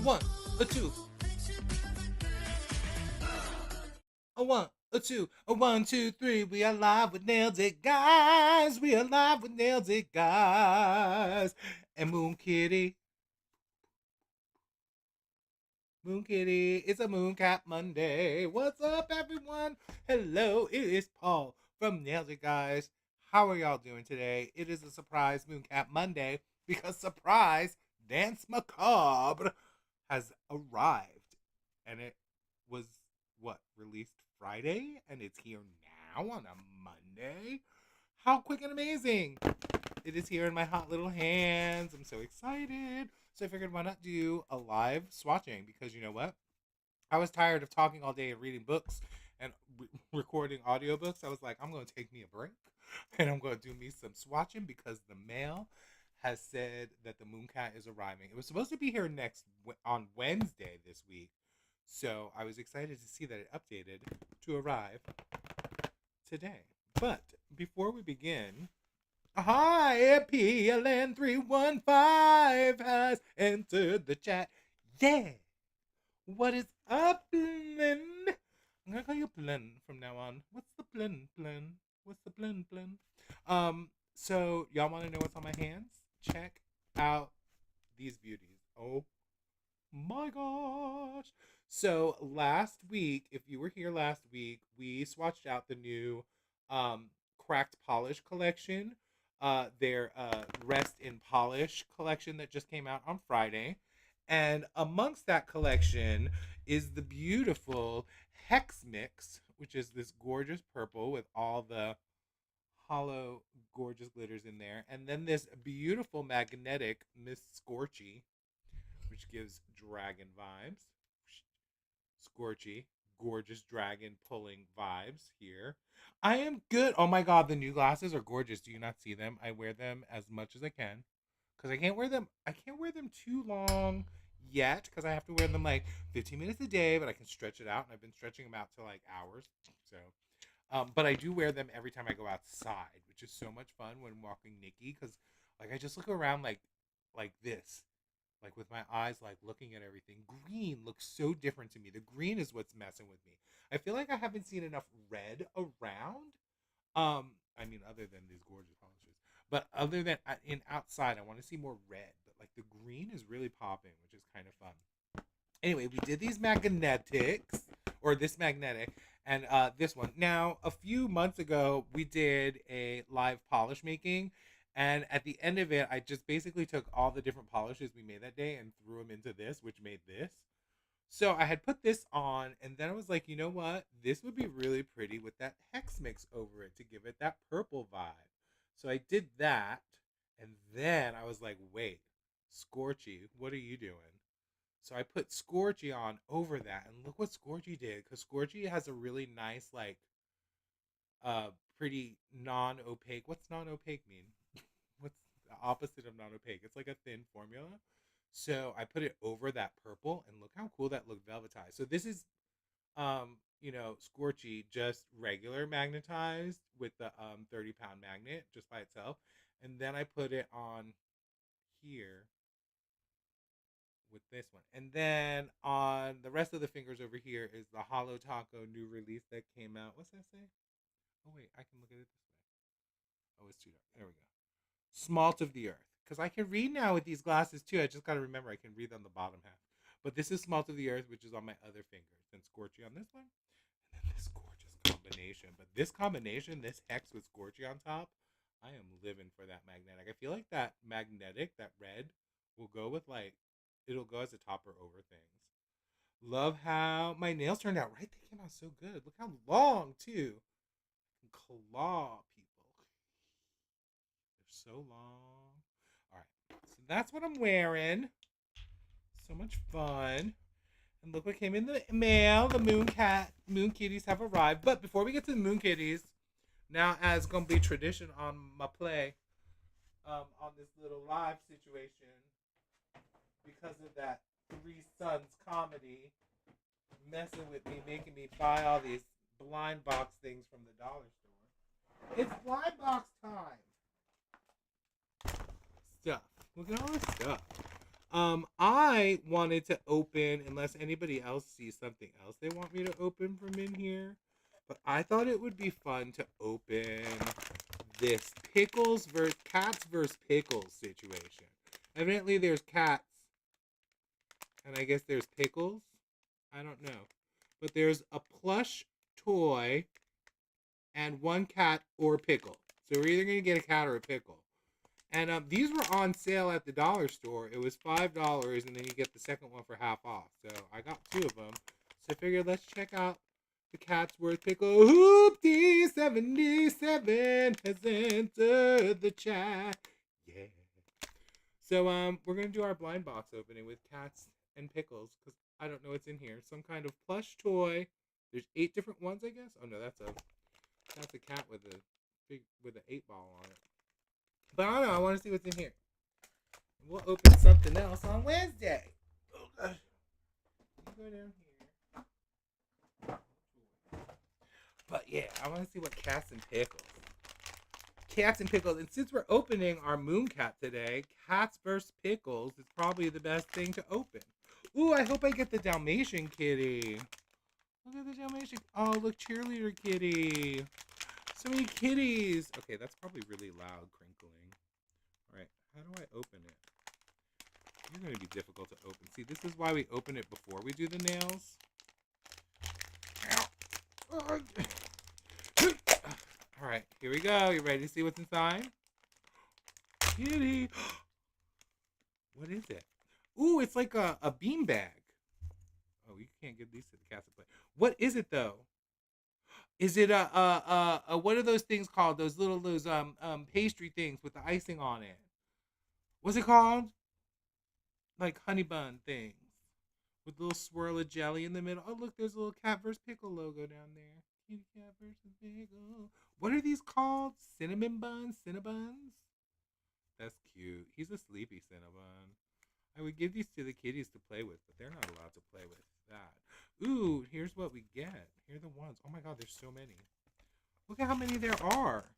one, a two, a one, a two, a one, two, three. We are live with Nailed It, guys. We are live with Nailed It, guys. And Moon Kitty, Moon Kitty, it's a Mooncat Monday. What's up, everyone? Hello, it is Paul from Nailed It, guys. How are y'all doing today? It is a surprise Mooncat Monday because surprise Dance Macabre has arrived, and it was what released Friday, and it's here now on a Monday. How quick and amazing! It is here in my hot little hands. I'm so excited. So I figured why not do a live swatching, because you know what? I was tired of talking all day and reading books and recording audiobooks. I was like, I'm going to take me a break and I'm going to do me some swatching because the mail has said that the Mooncat is arriving. It was supposed to be here on Wednesday this week. So I was excited to see that it updated to arrive today. But before we begin, hi, PLN315 has entered the chat. Yeah. What is up, Blin? I'm gonna call you Blin from now on. What's the Blin? What's the Blin? So y'all wanna know what's on my hands? Check out these beauties. Oh my gosh. So last week, if you were here last week, we swatched out the new cracked polish collection. Their rest in polish collection that just came out on Friday. And amongst that collection is the beautiful Hex Mix, which is this gorgeous purple with all the hollow gorgeous glitters in there. And then this beautiful magnetic Miss Scorchy, which gives dragon vibes. Scorchy, gorgeous dragon pulling vibes here. I am good. Oh my god, the new glasses are gorgeous. Do you not see them? I wear them as much as I can because I can't wear them. I can't wear them too long yet because I have to wear them like 15 minutes a day, but I can stretch it out, and I've been stretching them out to like hours. So, but I do wear them every time I go outside, which is so much fun when walking Nikki because like I just look around like this, like with my eyes like looking at everything. Green looks so different to me. The green is what's messing with me. I feel like I haven't seen enough red around. I mean, other than these gorgeous polishes, but other than in outside, I want to see more red. But like the green is really popping, which is kind of fun. Anyway, we did these magnetics, or this magnetic, and this one. Now, a few months ago, we did a live polish making, and at the end of it, I just basically took all the different polishes we made that day and threw them into this, which made this. So I had put this on, and then I was like, you know what? This would be really pretty with that hex mix over it to give it that purple vibe. So I did that, and then I was like, wait, Scorchy, what are you doing? So I put Scorchy on over that, and look what Scorchy did, because Scorchy has a really nice, like, pretty non-opaque. What's non-opaque mean? What's the opposite of non-opaque? It's like a thin formula. So I put it over that purple, and look how cool that looked velvetized. So this is, Scorchy just regular magnetized with the 30-pound magnet just by itself, and then I put it on here with this one, and then on the rest of the fingers over here is the Hollow Taco new release that came out. What's that say? Oh wait, I can look at it this way. Oh, it's too dark. There we go. Smalt of the Earth. Because I can read now with these glasses too. I just got to remember I can read on the bottom half. But this is Smalt of the Earth, which is on my other fingers. And Scorchy on this one. And then this gorgeous combination. But this combination, this hex with Scorchy on top, I am living for that magnetic. I feel like that magnetic, that red, will go with like, it'll go as a topper over things. Love how my nails turned out right. They came out so good. Look how long too. Claw people. They're so long. All right. So that's what I'm wearing. So much fun. And look what came in the mail. The Moon Kitties have arrived. But before we get to the Moon Kitties, now as gonna be tradition on my play, on this little live situation, because of that Three Sons comedy messing with me, making me buy all these blind box things from the dollar store. It's blind box time. Stuff. Look at all this stuff. I wanted to open, unless anybody else sees something else they want me to open from in here, but I thought it would be fun to open this pickles versus cats versus pickles situation. Evidently, there's cats, and I guess there's pickles. I don't know, but there's a plush toy and one cat or pickle. So we're either gonna get a cat or a pickle. And these were on sale at the dollar store. It was $5, and then you get the second one for half off. So I got two of them. So I figured let's check out the Cat's Worth Pickle. Hoopty77 has entered the chat. Yeah. So we're gonna do our blind box opening with cats and pickles because I don't know what's in here. Some kind of plush toy. There's 8 different ones, I guess. Oh no, that's a cat with a big with an 8-ball on it. But I don't know. I want to see what's in here. We'll open something else on Wednesday. Oh gosh. Go down here. But yeah, I want to see what cats and pickles. Cats and pickles. And since we're opening our Mooncat today, cats versus pickles is probably the best thing to open. Ooh, I hope I get the Dalmatian kitty. Look at the Dalmatian. Oh, look, cheerleader kitty. So many kitties. Okay, that's probably really loud crinkling. All right, how do I open it? You're going to be difficult to open. See, this is why we open it before we do the nails. All right, here we go. You ready to see what's inside? Kitty. What is it? Ooh, it's like a bean bag. Oh, you can't give these to the cats to play. What is it, though? Is it a what are those things called? Those pastry things with the icing on it. What's it called? Like honey bun things with a little swirl of jelly in the middle. Oh look, there's a little cat versus pickle logo down there. Kitty cat versus pickle. What are these called? Cinnamon buns? Cinnabuns? That's cute. He's a sleepy cinnabon. I would give these to the kitties to play with, but they're not allowed to play with that. Ooh, here's what we get. Here are the ones. Oh my god, there's so many. Look at how many there are.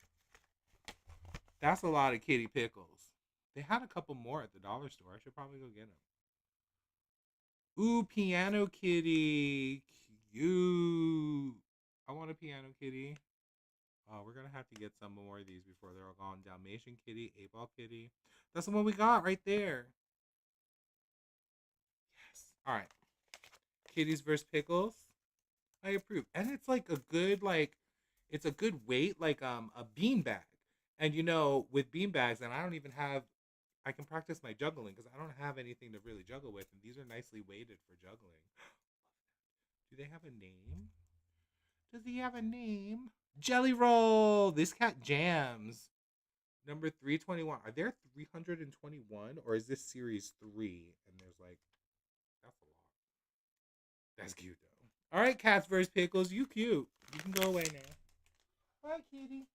That's a lot of kitty pickles. They had a couple more at the dollar store. I should probably go get them. Ooh, piano kitty. Cute. I want a piano kitty. Oh, we're going to have to get some more of these before they're all gone. Dalmatian kitty, 8-ball kitty. That's the one we got right there. Yes. All right. Kitties versus pickles. I approve. And it's like a good, it's a good weight, like a bean bag. And you know, with bean bags, and I don't even have, I can practice my juggling because I don't have anything to really juggle with. And these are nicely weighted for juggling. Do they have a name? Does he have a name? Jelly Roll. This cat jams. Number 321. Are there 321 or is this series 3? And there's like, that's a lot. That's cute though. All right, cats versus pickles. You cute. You can go away now. Bye, kitty.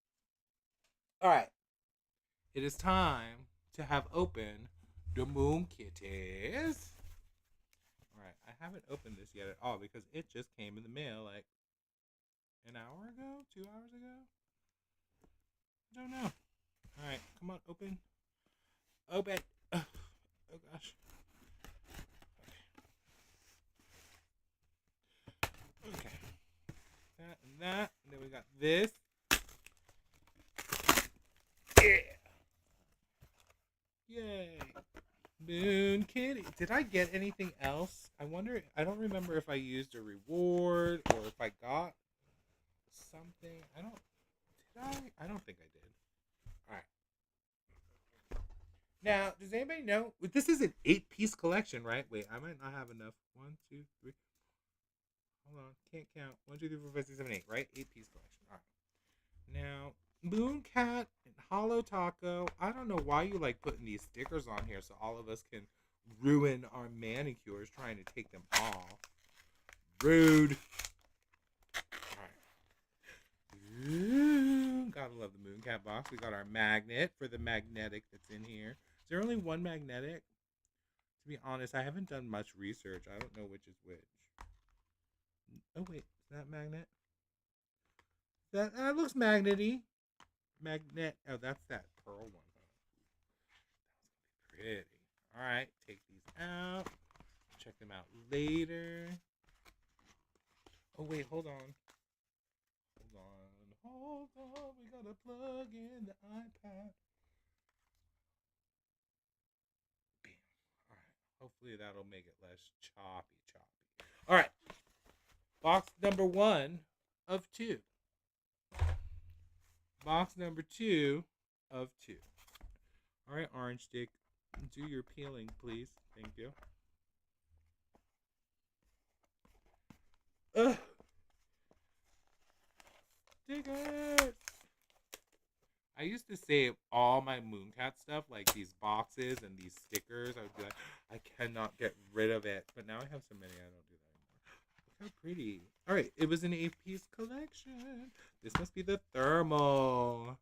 All right. It is time to have open the Moonkitties. All right. I haven't opened this yet at all because it just came in the mail like an hour ago, 2 hours ago. I don't know. All right. Come on. Open. Open. Oh gosh. Okay. That and that. And then we got this. Yeah. Yay. Moon Kitty. Did I get anything else? I wonder. I don't remember if I used a reward or if I got something. I don't. Did I? I don't think I did. All right. Now, does anybody know? This is an 8-piece collection, right? Wait, I might not have enough. 1, 2, 3. Hold on. Can't count. 1, 2, 3, 4, 5, 6, 7, 8. Right? 8-piece collection. All right. Now, Mooncat and Hollow Taco. I don't know why you like putting these stickers on here so all of us can ruin our manicures trying to take them off. Rude. Alright. Ooh, gotta love the Mooncat box. We got our magnet for the magnetic that's in here. Is there only one magnetic? To be honest, I haven't done much research. I don't know which is which. Oh wait, is that magnet? That looks magnety. Magnet. Oh, that's that pearl one. Huh? That's pretty. All right, take these out. Check them out later. Oh, wait, hold on. Hold on. We gotta plug in the iPad. Bam. All right. Hopefully that'll make it less choppy. All right. Box number 1 of 2. Box number 2 of 2. All right, Orange Stick. Do your peeling, please. Thank you. Ugh. Stickers. I used to save all my Mooncat stuff, like these boxes and these stickers. I would be like, I cannot get rid of it. But now I have so many, I don't do that anymore. Look how pretty. All right, it was an 8-piece collection. This must be the thermal.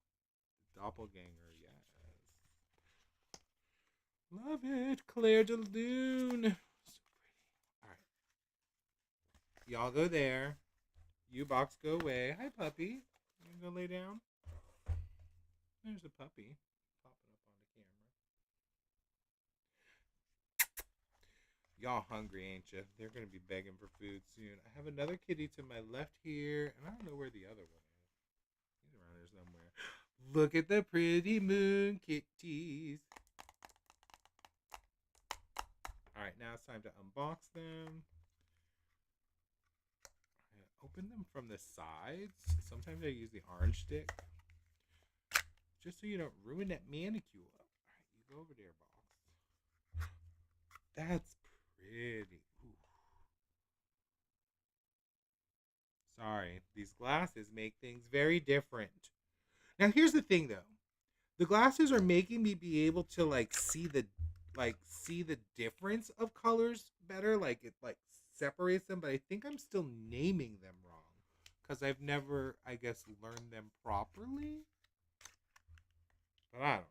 Doppelganger, yes. Love it. Claire de Lune. So pretty. All right. Y'all go there. You box go away. Hi, puppy. You gonna go lay down? There's a puppy popping up on the camera. Y'all hungry, ain't you? They're gonna be begging for food soon. I have another kitty to my left here, and I don't know where the other one is. He's around here somewhere. Look at the pretty moon kitties. Alright, now it's time to unbox them. Open them from the sides. Sometimes I use the orange stick. Just so you don't ruin that manicure. Alright, you go over there, box. That's pretty. Ooh. Sorry, these glasses make things very different. Now here's the thing though. The glasses are making me be able to see the difference of colors better. Like it separates them, but I think I'm still naming them wrong. Because I've never, I guess, learned them properly. But I don't know.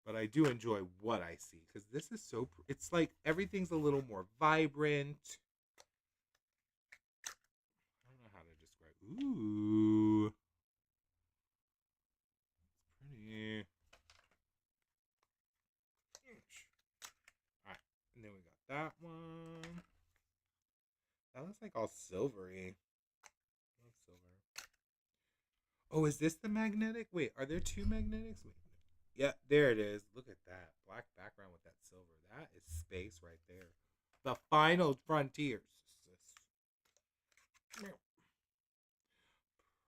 But I do enjoy what I see. Because this is so, it's like everything's a little more vibrant. I don't know how to describe. Ooh. It's pretty. Alright. And then we got that one. That looks like all silvery. I love silver. Oh, is this the magnetic? Wait, are there 2 magnetics? Wait. Yeah, there it is. Look at that. Black background with that silver. That is space right there. The final frontiers.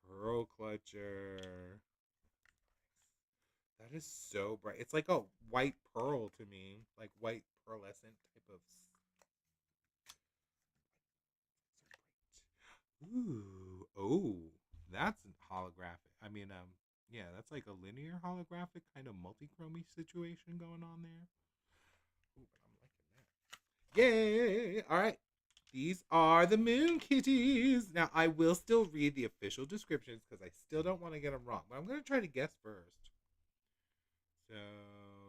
Pearl clutcher. That is so bright. It's like a white pearl to me. Like white pearlescent type of. Ooh. Oh. That's holographic. I mean, yeah, that's like a linear holographic kind of multi-chromy situation going on there. Ooh, but I'm liking that. Yay! All right. These are the Moon Kitties. Now, I will still read the official descriptions because I still don't want to get them wrong. But I'm going to try to guess first. So,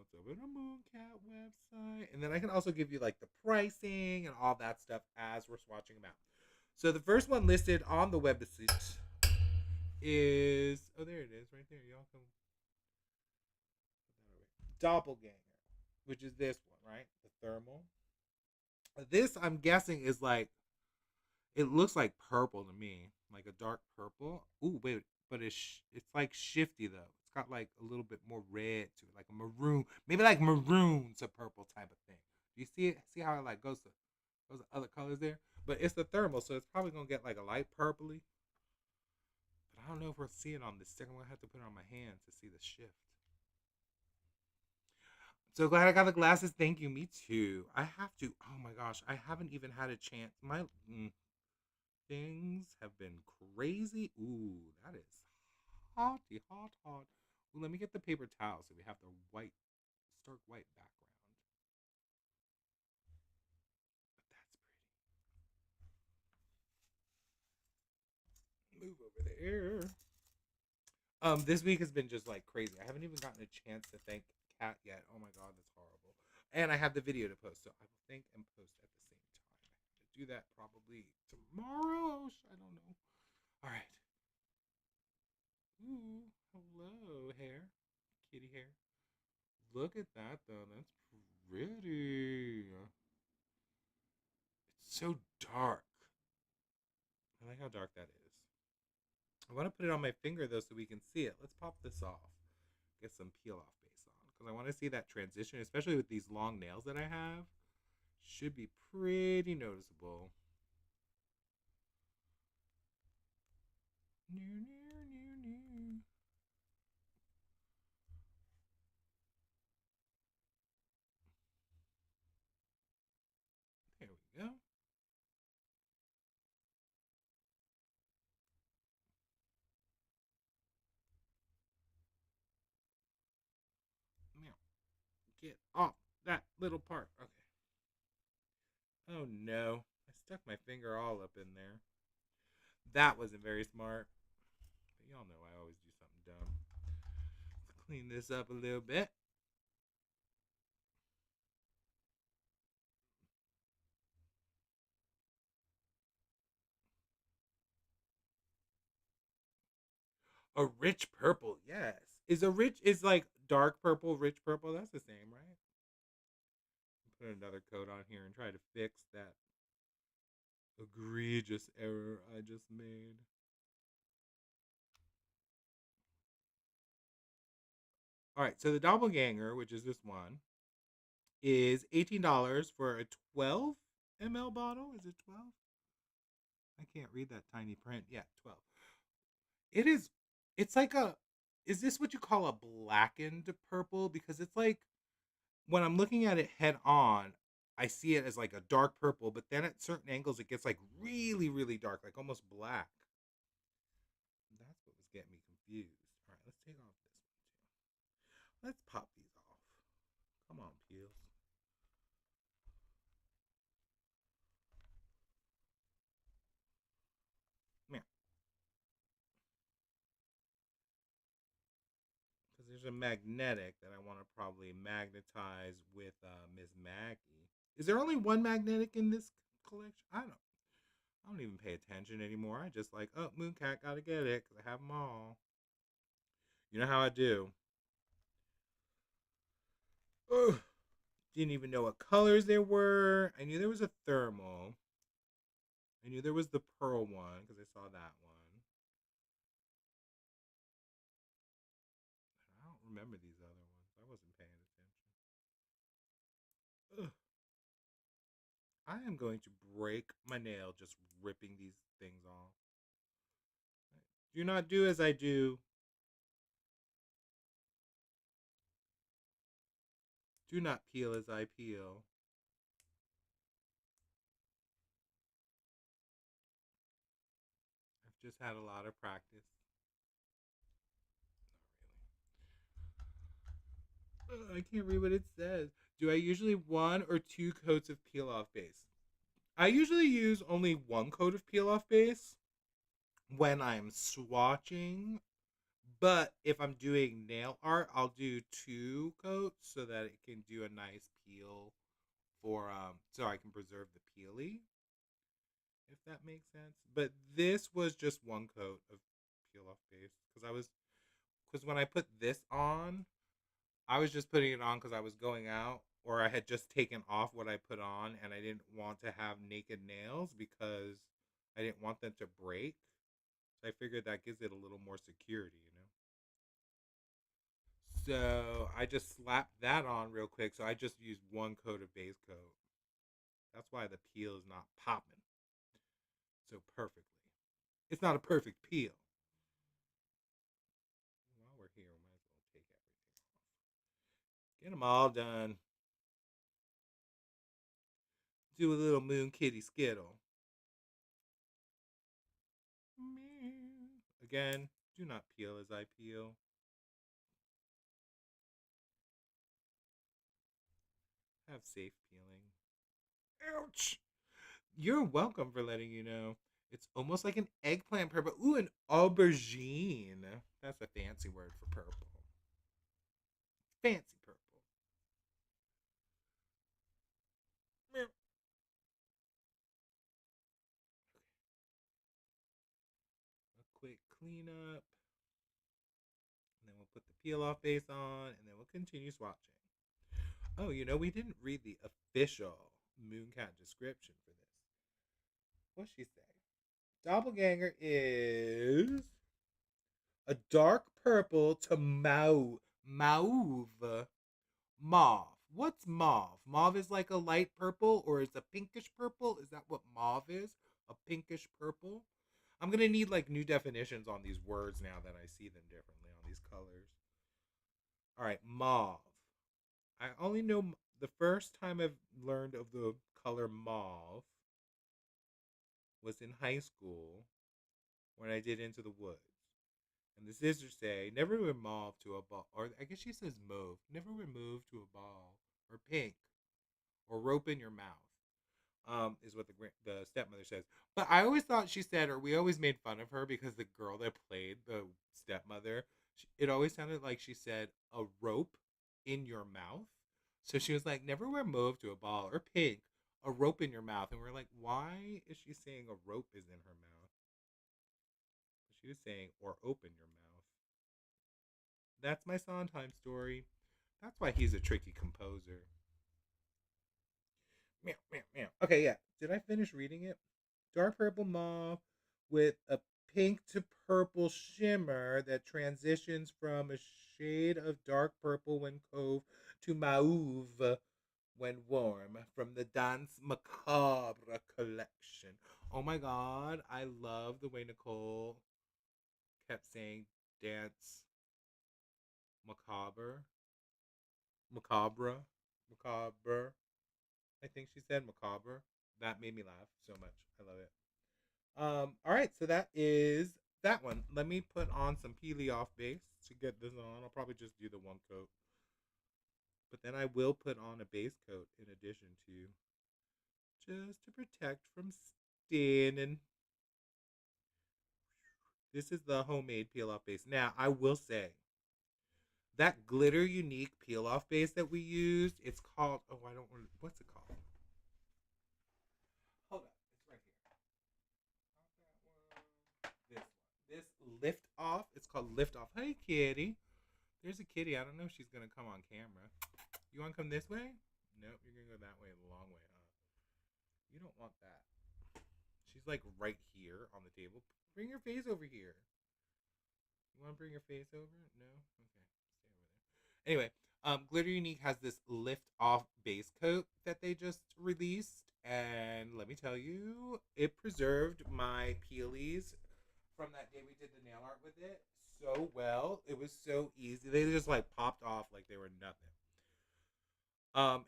it's over the Mooncat website. And then I can also give you like the pricing and all that stuff as we're swatching them out. So, the first one listed on the website is, oh, there it is right there. Y'all can Doppelganger, which is this one, right? The thermal. This I'm guessing is like, it looks like purple to me, like a dark purple. Ooh, wait, but it's like shifty though. It's got like a little bit more red to it, like a maroon, maybe like maroon to purple type of thing. Do you see it? See how it like goes to other colors there? But it's the thermal, so it's probably gonna get like a light purpley. But I don't know if we're seeing it on this stick. I'm gonna have to put it on my hand to see the shift. So glad I got the glasses. Thank you. Me too. I have to. Oh my gosh. I haven't even had a chance. My things have been crazy. Ooh, that is hotty, hot. Ooh, let me get the paper towel so we have the white, stark white background. But that's pretty. Move over there. This week has been just like crazy. I haven't even gotten a chance to thank Kat yet. Oh my god, that's horrible. And I have the video to post, so I will thank and post at the same time. I have to do that probably tomorrow. I don't know. All right. Ooh, hello, hair, kitty hair. Look at that, though. That's pretty. It's so dark. I like how dark that is. I want to put it on my finger, though, so we can see it. Let's pop this off. Get some peel off base on. Because I want to see that transition, especially with these long nails that I have. Should be pretty noticeable. There we go. Now, get off that little part. Okay. Oh no. I stuck my finger all up in there. That wasn't very smart. But y'all know I always do something dumb. Let's clean this up a little bit. A rich purple, yes. Is like dark purple, rich purple? That's the same, right? Put another coat on here and try to fix that egregious error I just made. All right, so the doppelganger, which is this one, is $18 for a 12 ml bottle. Is it 12? I can't read that tiny print. Yeah, 12. It is, it's like is this what you call a blackened purple? Because it's like, when I'm looking at it head on, I see it as like a dark purple, but then at certain angles, it gets like really, really dark, like almost black. That's what was getting me confused. All right, let's take off this one too. Let's pop these off. Come on, peels. Yeah, because there's a magnetic that I want to probably magnetize with Miss Maggie. Is there only one magnetic in this collection? I don't even pay attention anymore. I just like, oh, Mooncat, gotta get it because I have them all. You know how I do. Ugh. Didn't even know what colors there were. I knew there was a thermal. I knew there was the pearl one because I saw that one. I don't remember these other ones. I wasn't paying attention. Ugh. I am going to break my nail just ripping these things off. Do not do as I do. Do not peel as I peel. I've just had a lot of practice. Not really. I can't read what it says. Do I usually one or two coats of peel off base? I usually use only one coat of peel off base when I'm swatching. But if I'm doing nail art, I'll do two coats so that it can do a nice peel for so I can preserve the peely, if that makes sense. But this was just one coat of peel off base because when I put this on, I was just putting it on because I was going out or I had just taken off what I put on and I didn't want to have naked nails because I didn't want them to break. So I figured that gives it a little more security, you know. So I just slapped that on real quick. So I just used one coat of base coat. That's why the peel is not popping so perfectly. It's not a perfect peel. While we're here, we might as well take everything off. Get them all done. Do a little moon kitty skittle. Again, do not peel as I peel. Have safe peeling. Ouch! You're welcome for letting you know. It's almost like an eggplant purple. Ooh, an aubergine. That's a fancy word for purple. Fancy purple. Meow. A quick cleanup. And then we'll put the peel off base on, and then we'll continue swatching. Oh, we didn't read the official Mooncat description for this. What's she say? Doppelganger is a dark purple to mauve. Mauve. What's mauve? Mauve is like a light purple or is a pinkish purple? Is that what mauve is? A pinkish purple? I'm going to need like new definitions on these words now that I see them differently on these colors. All right, mauve. I only know the first time I've learned of the color mauve was in high school when I did Into the Woods. And the sisters say, never wear mauve to a ball. Or I guess she says mauve. Never wear mauve to a ball. Or pink. Or rope in your mouth. Is what the stepmother says. But I always thought she said, or we always made fun of her because the girl that played the stepmother, it always sounded like she said a rope in your mouth. So she was like, never wear mauve to a ball or pink, a rope in your mouth. And we're like, why is she saying a rope is in her mouth? She was saying, or open your mouth. That's my Sondheim story. That's why he's a tricky composer. Meow, meow, meow. Okay, yeah. Did I finish reading it? Dark purple mauve with a pink to purple shimmer that transitions from a shade of dark purple when cove to mauve when warm from the Dance Macabre collection. Oh my god, I love the way Nicole kept saying dance macabre, macabre, macabre. I think she said macabre. That made me laugh so much. I love it. All right, so that is that one. Let me put on some Peely off base to get this on. I'll probably just do the one coat, but then I will put on a base coat in addition to just to protect from staining. This is the homemade peel off base. Now, I will say that glitter unique peel off base that we used, it's called, oh, I don't want, what's it called? Hold up, it's right here. This one. This lift off. It's called lift off. Hey, kitty. There's a kitty. I don't know if she's gonna come on camera. You want to come this way? Nope, you're gonna go that way, the long way, huh? You don't want that. She's like right here on the table. Bring your face over here. You want to bring your face over? No. Okay, stay over there. Anyway, Glitter Unique has this lift off base coat that they just released, and let me tell you, it preserved my peelies from that day we did the nail art with it so well. It was so easy. They just like popped off like they were nothing.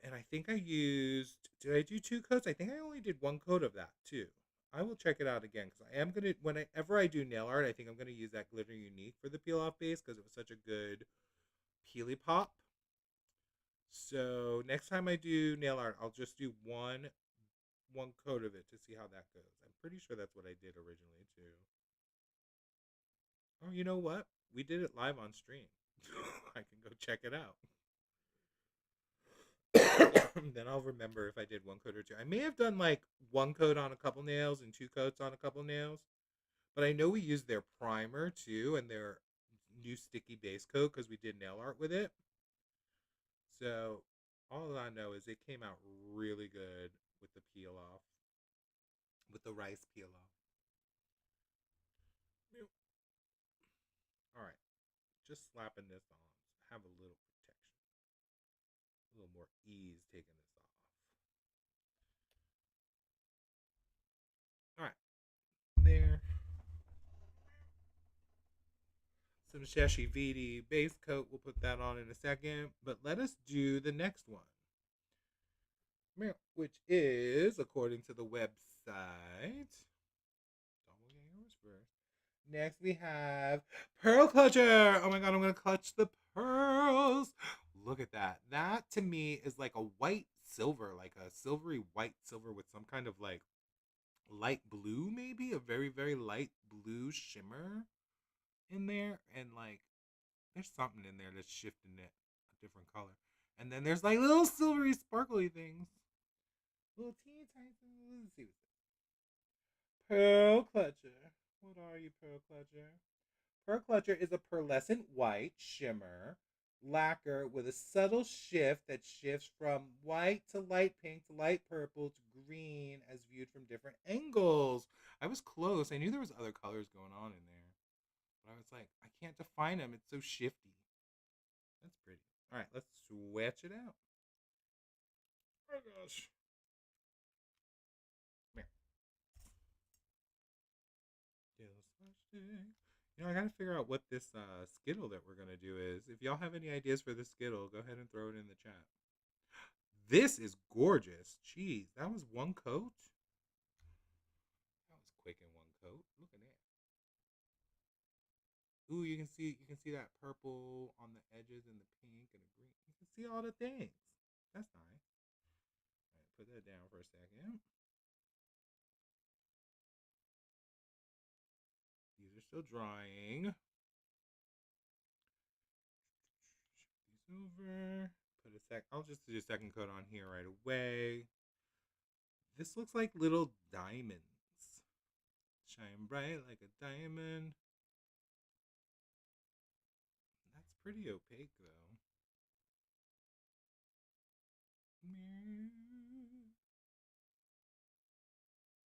And I think I used. Did I do two coats? I think I only did one coat of that too. I will check it out again because I am gonna. Whenever I do nail art, I think I'm gonna use that glitter unique for the peel off base because it was such a good peely pop. So next time I do nail art, I'll just do one coat of it to see how that goes. I'm pretty sure that's what I did originally too. Oh, you know what? We did it live on stream. I can go check it out. Then I'll remember if I did one coat or two. I may have done like one coat on a couple nails and two coats on a couple nails. But I know we used their primer too and their new sticky base coat because we did nail art with it. So all I know is it came out really good with the peel off, with the rice peel off. All right, just slapping this on. Have a little protection, a little more ease taking this off. All right, there. Some Sheshi Vidi base coat. We'll put that on in a second. But let us do the next one, which is, according to the website, doppelgangers first. Next, we have Pearl Clutcher. Oh my god, I'm going to clutch the pearls. Look at that. That to me is like a white silver, like a silvery white silver with some kind of like light blue, maybe a very, very light blue shimmer in there. And like, there's something in there that's shifting it a different color. And then there's like little silvery sparkly things. Little teeny tiny things. Let's see what's Pearl Clutcher. What are you, Pearl Clutcher? Pearl Clutcher is a pearlescent white shimmer lacquer with a subtle shift that shifts from white to light pink to light purple to green as viewed from different angles. I was close. I knew there was other colors going on in there, but I was like, I can't define them. It's so shifty. That's pretty. All right, let's switch it out. Oh gosh. Come here. I gotta figure out what this Skittle that we're gonna do is. If y'all have any ideas for this Skittle, go ahead and throw it in the chat. This is gorgeous. Jeez, that was one coat. That was quick in one coat. Look at that. Ooh, you can see that purple on the edges and the pink and the green. You can see all the things. That's nice. All right, put that down for a second. These are still drying. Shift these over. Put a sec. I'll just do a second coat on here right away. This looks like little diamonds. Shine bright like a diamond. That's pretty opaque though.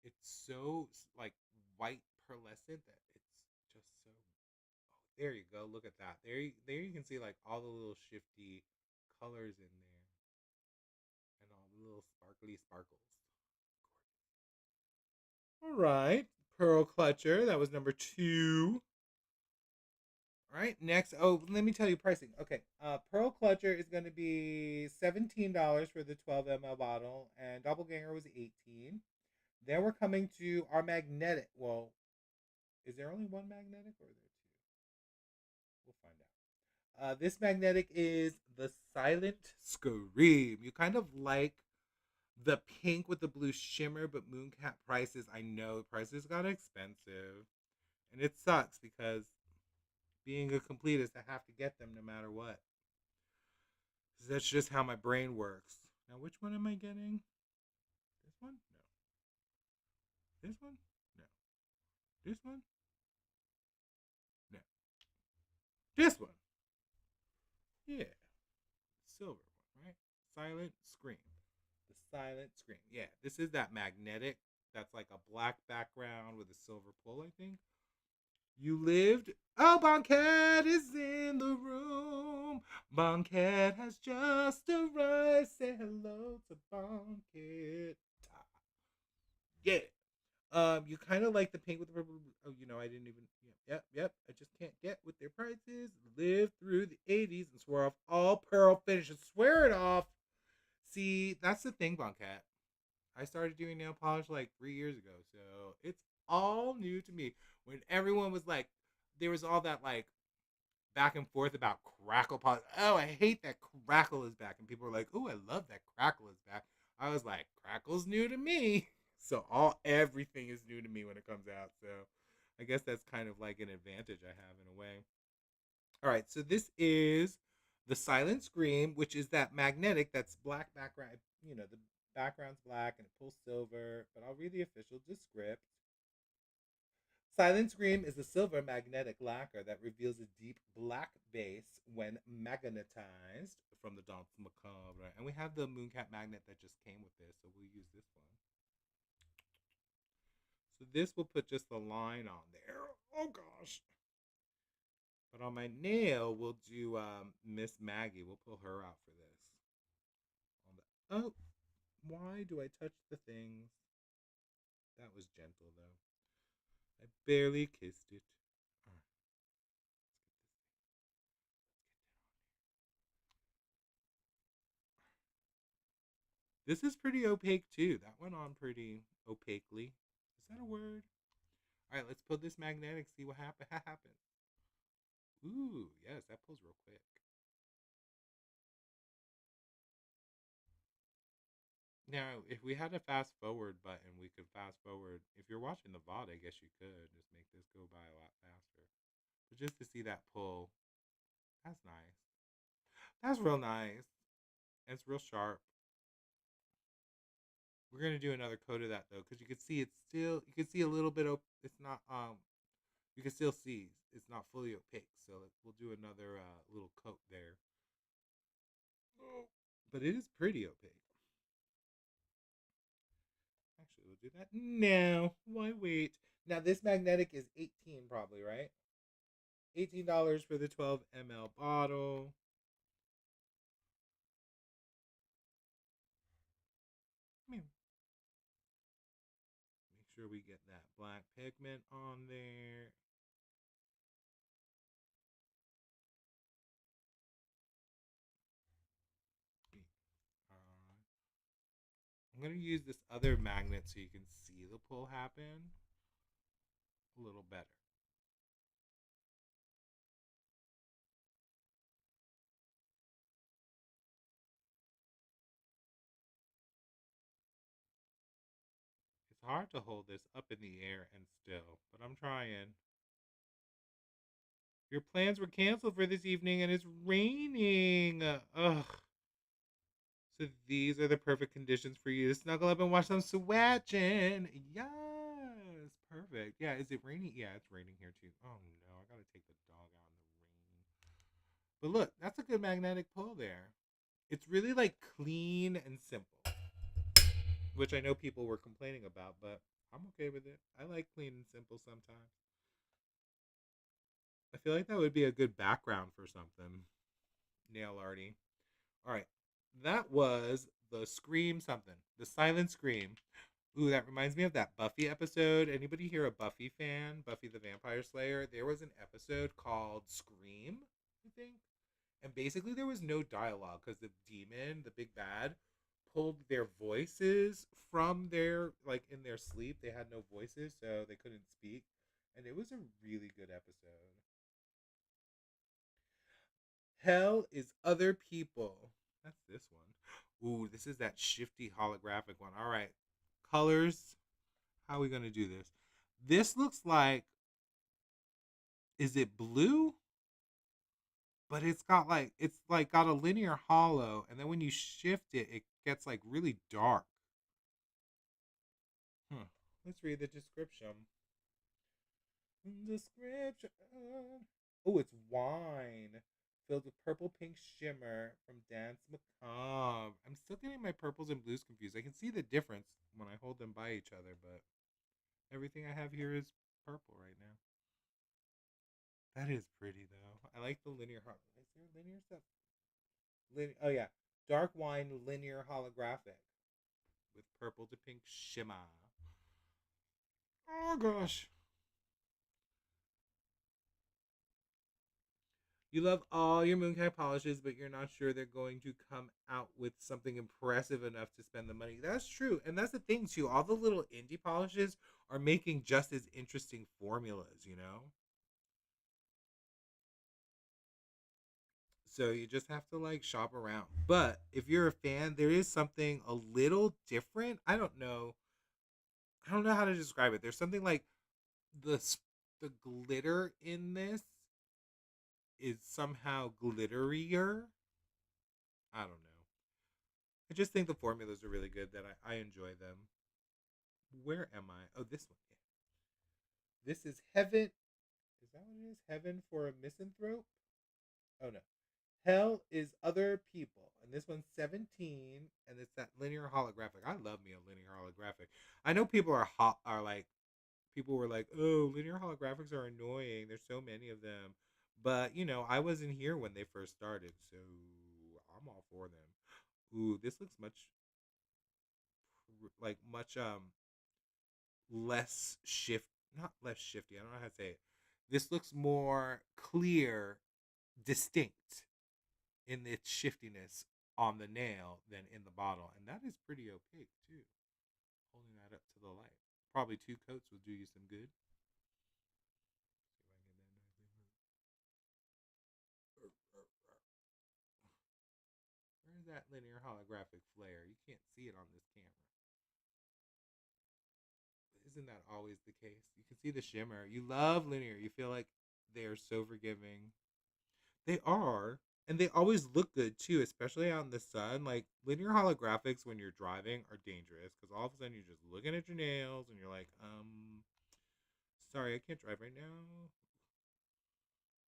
It's so like white pearlescent that it's just so. Oh, there you go. Look at that. There you can see like all the little shifty colors in there and all the little sparkly sparkles. All right, pearl clutcher. That was number two. All right, next. Oh, let me tell you pricing. Okay, pearl clutcher is going to be $17 for the 12 ml bottle, and doppelganger was 18. Then we're coming to our magnetic. Well, is there only one magnetic or are there two? We'll find out. This magnetic is the Silent Scream. You kind of like the pink with the blue shimmer, but Mooncat prices, I know prices got expensive. And it sucks because being a completist, I have to get them no matter what. That's just how my brain works. Now, which one am I getting? This one? No. This one? No. This one? No. This one? Yeah. Silver one, right? Silent Scream. The Silent Scream. Yeah, this is that magnetic. That's like a black background with a silver pull, I think. You lived. Oh, Boncat is in the room. Boncat has just arrived. Say hello to Boncat. Yeah. You kind of like the pink with the purple. Oh, I didn't even. Yep. I just can't get with their prices. Live through the 80s and swear off all pearl finishes. Swear it off. See, that's the thing, Boncat. I started doing nail polish like 3 years ago, so it's all new to me. When everyone was like, there was all that like back and forth about crackle polish. Oh, I hate that crackle is back, and people were like, oh, I love that crackle is back. I was like, crackle's new to me, so everything is new to me when it comes out. So I guess that's kind of like an advantage I have in a way. All right, so this is the Silent Scream, which is that magnetic that's black background. The background's black and it pulls silver, but I'll read the official descript. Silent Scream is a silver magnetic lacquer that reveals a deep black base when magnetized from the Dance Macabre. And we have the Mooncat magnet that just came with this, so we'll use this one. So this will put just the line on there. Oh gosh. But on my nail, we'll do Miss Maggie. We'll pull her out for this. Oh, why do I touch the things? That was gentle though. I barely kissed it. All right, this is pretty opaque too. That went on pretty opaquely. Is that a word? All right, let's put this magnetic. See what happens. Ooh, yes, that pulls real quick. Now, if we had a fast forward button, we could fast forward. If you're watching the VOD, I guess you could just make this go by a lot faster. But just to see that pull, that's nice. That's real nice. It's real sharp. We're gonna do another coat of that though, because you can see it's still. You can see a little bit of. It's not. You can still see it's not fully opaque. So we'll do another little coat there. But it is pretty opaque. Actually, we'll do that now. Why wait? Now this magnetic is 18 probably, right? $18 for the 12 ml bottle. Make sure we get that black pigment on there. I'm going to use this other magnet so you can see the pull happen a little better. It's hard to hold this up in the air and still, but I'm trying. Your plans were canceled for this evening and it's raining. Ugh. So these are the perfect conditions for you to snuggle up and watch some swatching. Yes, perfect. Yeah, is it raining? Yeah, it's raining here too. Oh no, I gotta take the dog out in the rain. But look, that's a good magnetic pull there. It's really like clean and simple, which I know people were complaining about, but I'm okay with it. I like clean and simple sometimes. I feel like that would be a good background for something. Nail arty. All right. That was the scream something. The silent scream. Ooh, that reminds me of that Buffy episode. Anybody here a Buffy fan? Buffy the Vampire Slayer? There was an episode called Scream, I think. And basically there was no dialogue because the demon, the big bad, pulled their voices from their like in their sleep. They had no voices, so they couldn't speak. And it was a really good episode. Hell is other people. That's this one. Ooh, this is that shifty holographic one. All right. Colors. How are we going to do this? This looks like, is it blue? But it's like got a linear hollow. And then when you shift it, it gets like really dark. Huh. Let's read the description. Description. Oh, it's wine filled with purple pink shimmer from Dance Macabre. I'm still getting my purples and blues confused. I can see the difference when I hold them by each other, but everything I have here is purple right now. That is pretty though. I like the linear. Is there linear stuff? Oh yeah, dark wine linear holographic with purple to pink shimmer. Oh gosh. You love all your Mooncat polishes, but you're not sure they're going to come out with something impressive enough to spend the money. That's true. And that's the thing, too. All the little indie polishes are making just as interesting formulas, you know? So you just have to like shop around. But if you're a fan, there is something a little different. I don't know. I don't know how to describe it. There's something like the the glitter in this is somehow glitterier. I don't know. I just think the formulas are really good that I enjoy them. Where am I? Oh, this one. Yeah. This is Heaven. Is that what it is? Heaven for a misanthrope? Oh, no. Hell is Other People. And this one's 17, and it's that linear holographic. I love me a linear holographic. I know people are like, people were like, oh, linear holographics are annoying. There's so many of them. But, you know, I wasn't here when they first started, so I'm all for them. Ooh, this looks much less shift not less shifty. I don't know how to say it. This looks more clear, distinct in its shiftiness on the nail than in the bottle, and that is pretty opaque too. Holding that up to the light. Probably two coats will do you some good. Where's that linear holographic flare? You can't see it on this camera. Isn't that always the case? You can see the shimmer. You love linear. You feel like they are so forgiving. They are. And they always look good too, especially out in the sun. Like linear holographics when you're driving are dangerous because all of a sudden you're just looking at your nails and you're like, sorry, I can't drive right now.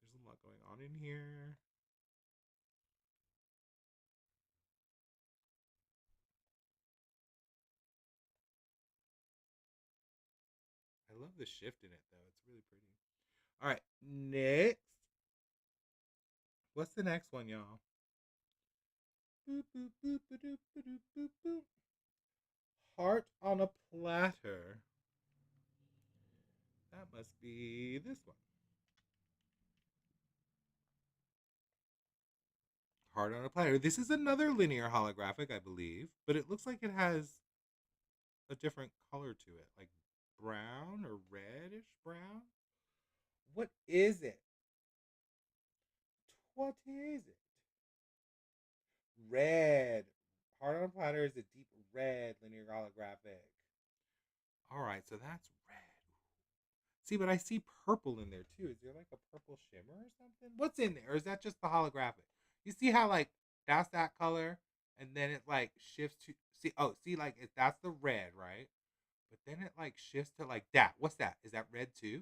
There's a lot going on in here. I love the shift in it though. It's really pretty. All right, next. What's the next one, y'all? Boop, boop, boop, boop, boop, boop, boop. Heart on a platter. That must be this one. Heart on a platter. This is another linear holographic, I believe, but it looks like it has a different color to it, like brown or reddish brown. What is it? What is it? Red. Heart on a platter is a deep red linear holographic. All right, so that's red. See, but I see purple in there too. Is there like a purple shimmer or something? What's in there? Or is that just the holographic? You see how like that's that color, and then it like shifts to see like that's the red, right? But then it like shifts to like that. What's that? Is that red too?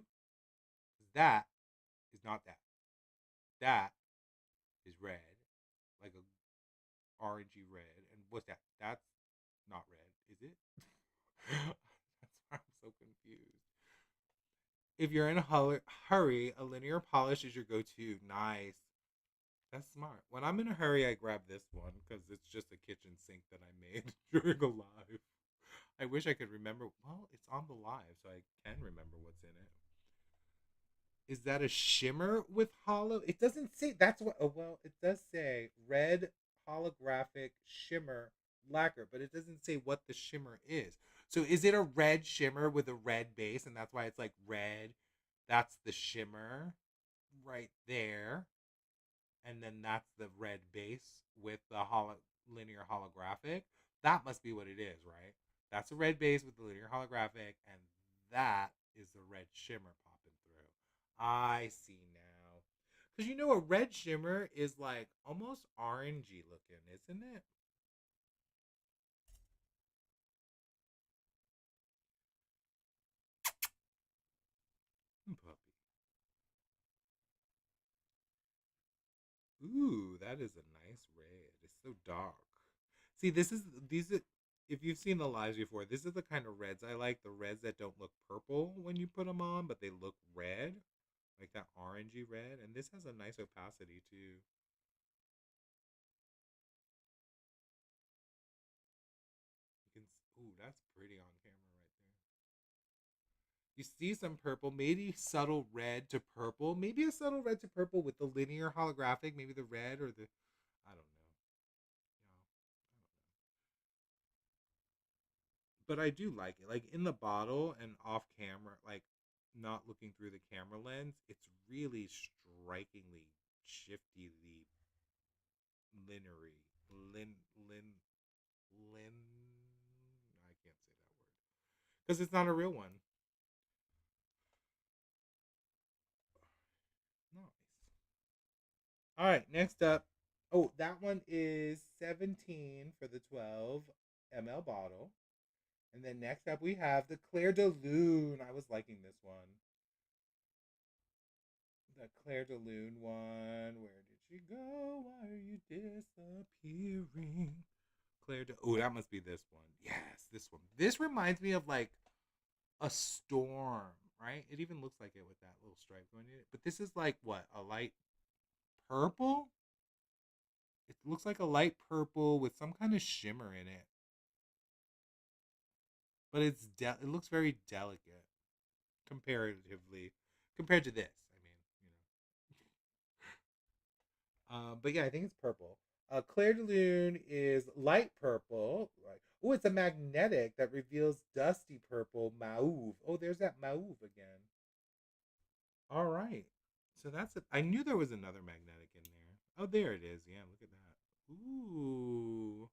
That is not that. That is red, like a orangey red. And what's that? That's not red, is it? That's why I'm so confused. If you're in a hurry, a linear polish is your go-to. Nice. That's smart. When I'm in a hurry, I grab this one because it's just a kitchen sink that I made during a live. I wish I could remember. Well, it's on the live, so I can remember what's in it. Is that a shimmer with hollow? It doesn't say. That's what. Oh, well, it does say red holographic shimmer lacquer, but it doesn't say what the shimmer is. So is it a red shimmer with a red base, and that's why it's like red? That's the shimmer right there, and then that's the red base with the linear holographic. That must be what it is, right? That's a red base with the linear holographic, and that is the red shimmer popping through. I see now. Because you know, a red shimmer is like almost orangey looking, isn't it? Puppy. Ooh, that is a nice red. It's so dark. See, this is these are if you've seen the lives before, this is the kind of reds I like. The reds that don't look purple when you put them on, but they look red, like that orangey red. And this has a nice opacity too. You can, ooh, that's pretty on camera right there. You see some purple, maybe subtle red to purple, maybe a subtle red to purple with the linear holographic, maybe the red or the, I don't know. But I do like it. Like in the bottle and off camera, like not looking through the camera lens, it's really strikingly shiftily lineary. Lin lin lin I can't say that word. Because it's not a real one. Nice. All right, next up. Oh, that one is 17 for the 12 ml bottle. And then next up we have the Claire de Lune. I was liking this one. The Claire de Lune one. Where did she go? Why are you disappearing? Claire de. Oh, that must be this one. Yes, this one. This reminds me of like a storm, right? It even looks like it with that little stripe going in it. But this is like what? A light purple? It looks like a light purple with some kind of shimmer in it. But it looks very delicate comparatively compared to this. I mean, but yeah, I think it's purple. Claire de Lune is light purple. Right. Oh, it's a magnetic that reveals dusty purple mauve. Oh, there's that mauve again. All right. So that's it. I knew there was another magnetic in there. Oh, there it is. Yeah, look at that. Ooh.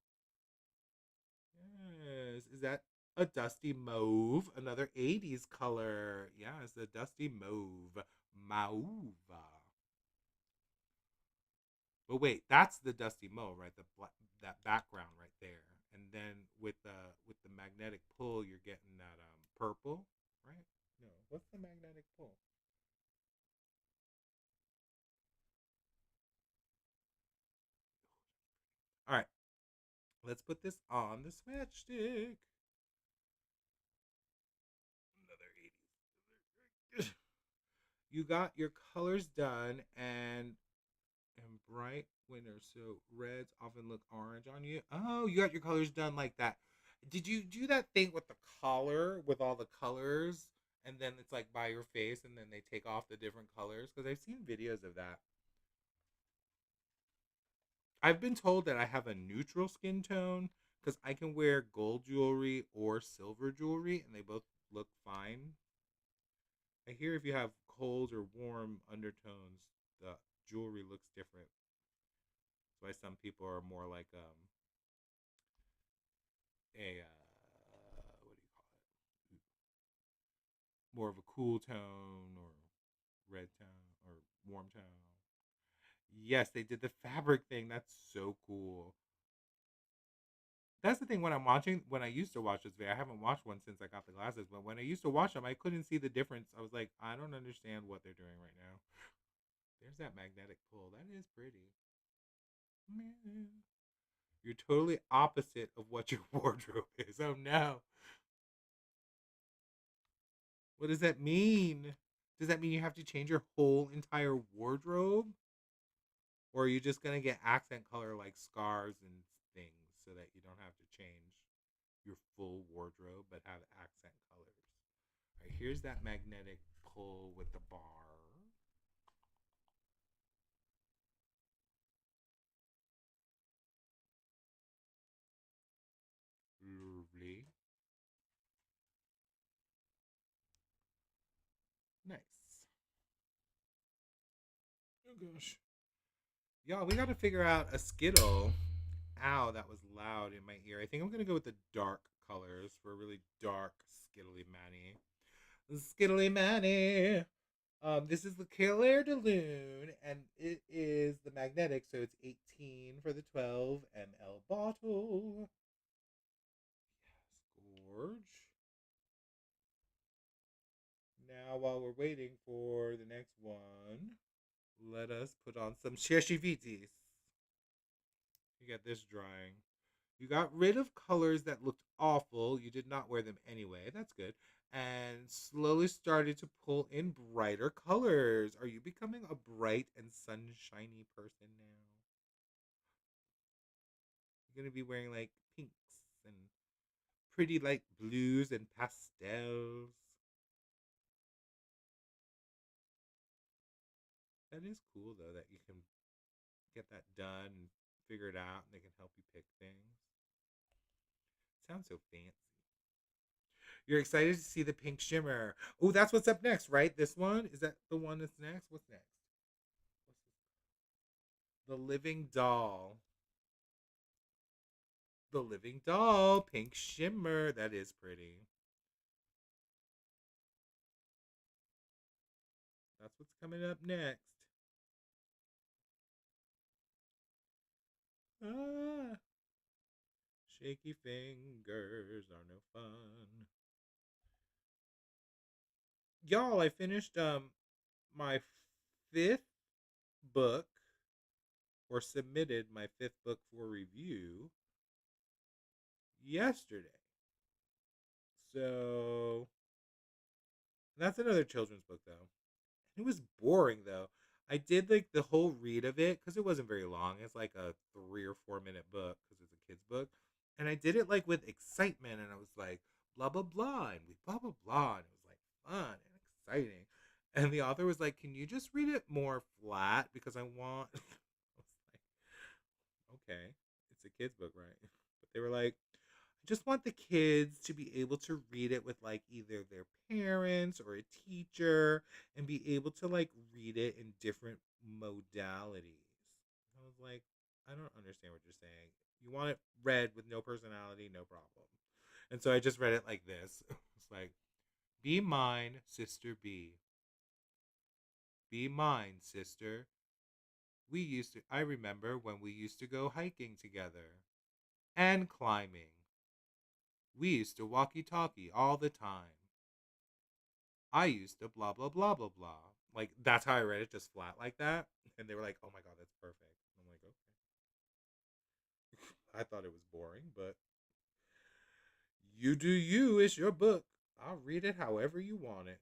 Yes. Is that a dusty mauve? Another 80s color. Yeah, it's a dusty mauve. Mauve. But wait, that's the dusty mauve, right? That background right there. And then with the magnetic pull, you're getting that purple, right? No, what's the magnetic pull? All right, let's put this on the swatch stick. Another 80s. You got your colors done and bright winners. So reds often look orange on you. Oh, you got your colors done like that. Did you do that thing with the collar with all the colors? And then it's like by your face, and then they take off the different colors? Because I've seen videos of that. I've been told that I have a neutral skin tone because I can wear gold jewelry or silver jewelry, and they both look fine. I hear if you have cold or warm undertones, the jewelry looks different. That's why some people are more like a what do you call it? More of a cool tone or red tone or warm tone. Yes, they did the fabric thing. That's so cool. That's the thing when I'm watching. When I used to watch this video, I haven't watched one since I got the glasses. But when I used to watch them, I couldn't see the difference. I was like, I don't understand what they're doing right now. There's that magnetic pull. That is pretty. Man. You're totally opposite of what your wardrobe is. Oh no. What does that mean? Does that mean you have to change your whole entire wardrobe? Or are you just going to get accent color like scars and things so that you don't have to change your full wardrobe but have accent colors? All right, here's that magnetic pull with the bar. Lovely. Nice. Oh gosh. Y'all, we got to figure out a Skittle. Ow, that was loud in my ear. I think I'm going to go with the dark colors for a really dark Skittly Manny. Skittly Manny. This is the Killer de Lune, and it is the magnetic, so it's 18 for the 12 ml bottle. Yes, gorge. Now, while we're waiting for the next one, let us put on some Sheshivitis. You get this drying. You got rid of colors that looked awful. You did not wear them anyway. That's good. And slowly started to pull in brighter colors. Are you becoming a bright and sunshiny person now? You're going to be wearing like pinks and pretty light blues and pastels. That is cool though that you can get that done and figure it out and they can help you pick things. Sounds so fancy. You're excited to see the pink shimmer. Oh, that's what's up next, right? This one? Is that the one that's next? What's next? What's this? The Living Doll. The Living Doll. Pink shimmer. That is pretty. That's what's coming up next. Ah, shaky fingers are no fun. Y'all, I finished my fifth book or submitted my fifth book for review yesterday. So that's another children's book though. It was boring though. I did like the whole read of it because it wasn't very long. It's like a 3 or 4 minute book because it's a kid's book, and I did it like with excitement, and I was like blah blah blah and we blah blah blah, and it was like fun and exciting. And the author was like, "Can you just read it more flat because I want?" I was like, "Okay, it's a kid's book, right?" But they were like, I just want the kids to be able to read it with like either their parents or a teacher and be able to like read it in different modalities. I was like, I don't understand what you're saying. You want it read with no personality, no problem. And so I just read it like this. It's like, be mine, sister B. Be mine, sister. I remember when we used to go hiking together and climbing. We used to walkie talkie all the time. I used to blah blah blah blah blah. Like that's how I read it, just flat like that. And they were like, "Oh my god, that's perfect." I'm like, "Okay." I thought it was boring, but you do you. It's your book. I'll read it however you want it.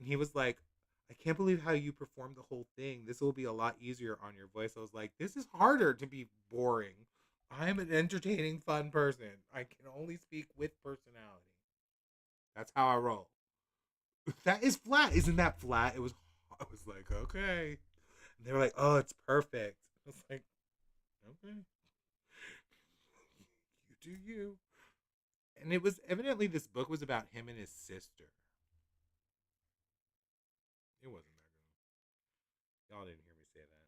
And he was like, I can't believe how you performed the whole thing. This will be a lot easier on your voice. I was like, this is harder to be boring. I'm an entertaining, fun person. I can only speak with personality. That's how I roll. That is flat. Isn't that flat? It was. I was like, okay. And they were like, oh, it's perfect. I was like, okay, you do you. And it was evidently this book was about him and his sister. It wasn't that good. Y'all didn't hear me say that.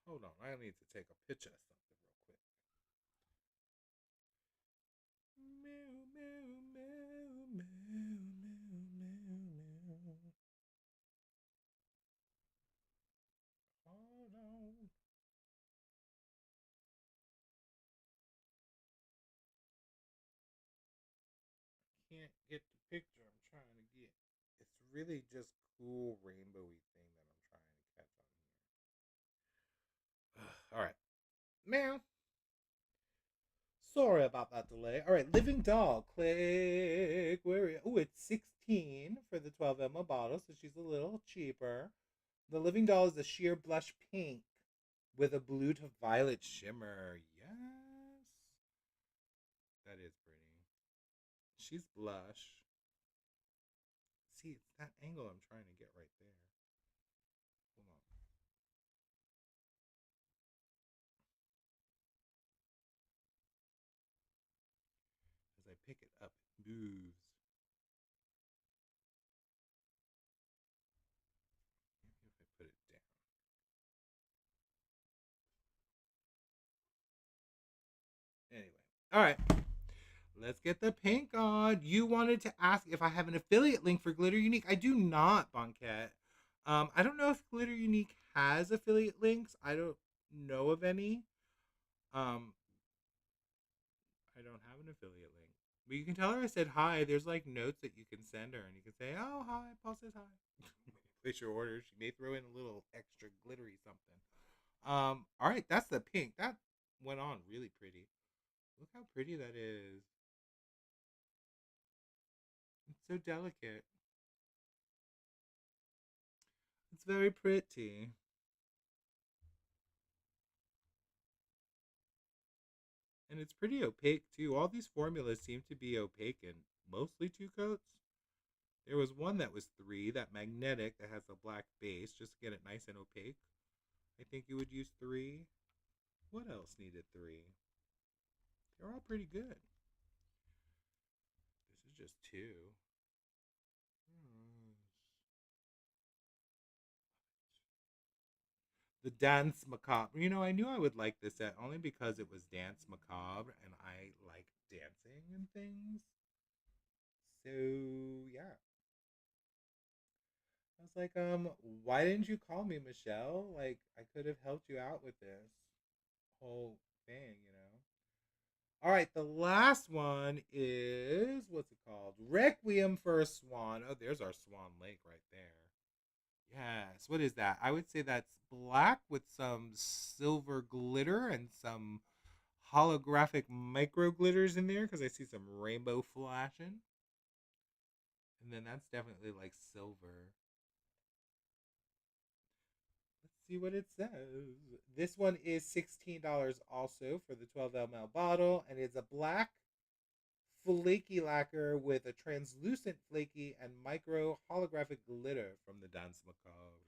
Hold on, I need to take a picture of something real quick. Meow, meow, meow, meow, meow, meow, meow. Hold on. Can't get the picture I'm trying to get. It's really just cool rainbowy thing that I'm trying to catch on here. All right. Meow. Sorry about that delay. All right, Living Doll. Click. Where? Oh, it's 16 for the 12 ml bottle, so she's a little cheaper. The Living Doll is a sheer blush pink with a blue to violet shimmer. Yes, that is pretty. She's blush. See, it's that angle I'm trying to get right there. Hold on. As I pick it up, it moves. Maybe if I put it down. Anyway, all right. Let's get the pink on. You wanted to ask if I have an affiliate link for Glitter Unique. I do not, Bonket. I don't know if Glitter Unique has affiliate links. I don't know of any. Um, I don't have an affiliate link. But you can tell her I said hi. There's like notes that you can send her, and you can say, "Oh, hi, Paul says hi." Place your order. She may throw in a little extra glittery something. All right, that's the pink. That went on really pretty. Look how pretty that is. It's so delicate. It's very pretty. And it's pretty opaque too. All these formulas seem to be opaque in mostly two coats. There was one that was three, that magnetic that has a black base, just to get it nice and opaque. I think you would use three. What else needed three? They're all pretty good. This is just two. Hmm. The Dance Macabre. You know, I knew I would like this set only because it was Dance Macabre and I like dancing and things. So, yeah. I was like, why didn't you call me, Michelle? Like, I could have helped you out with this whole thing, you know? All right, the last one is what's it called? Requiem for a Swan. Oh, there's our Swan Lake right there. Yes, what is that? I would say that's black with some silver glitter and some holographic micro glitters in there because I see some rainbow flashing. And then that's definitely like silver. Let's see what it says. This one is $16 also for the 12 ml bottle, and it's a black flaky lacquer with a translucent flaky and micro holographic glitter from the Dance Macabre.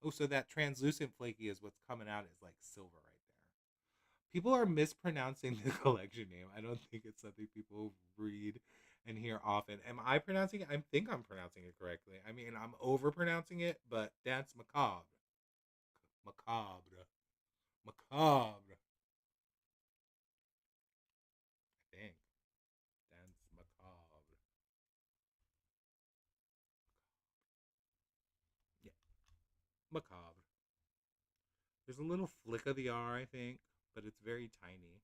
Oh, so that translucent flaky is what's coming out is like silver right there. People are mispronouncing the collection name. I don't think it's something people read and hear often. Am I pronouncing it? I think I'm pronouncing it correctly. I mean, I'm over pronouncing it, but Dance Macabre. Macabre. Macabre. I think. Dance Macabre. Yeah. Macabre. There's a little flick of the R, I think, but it's very tiny.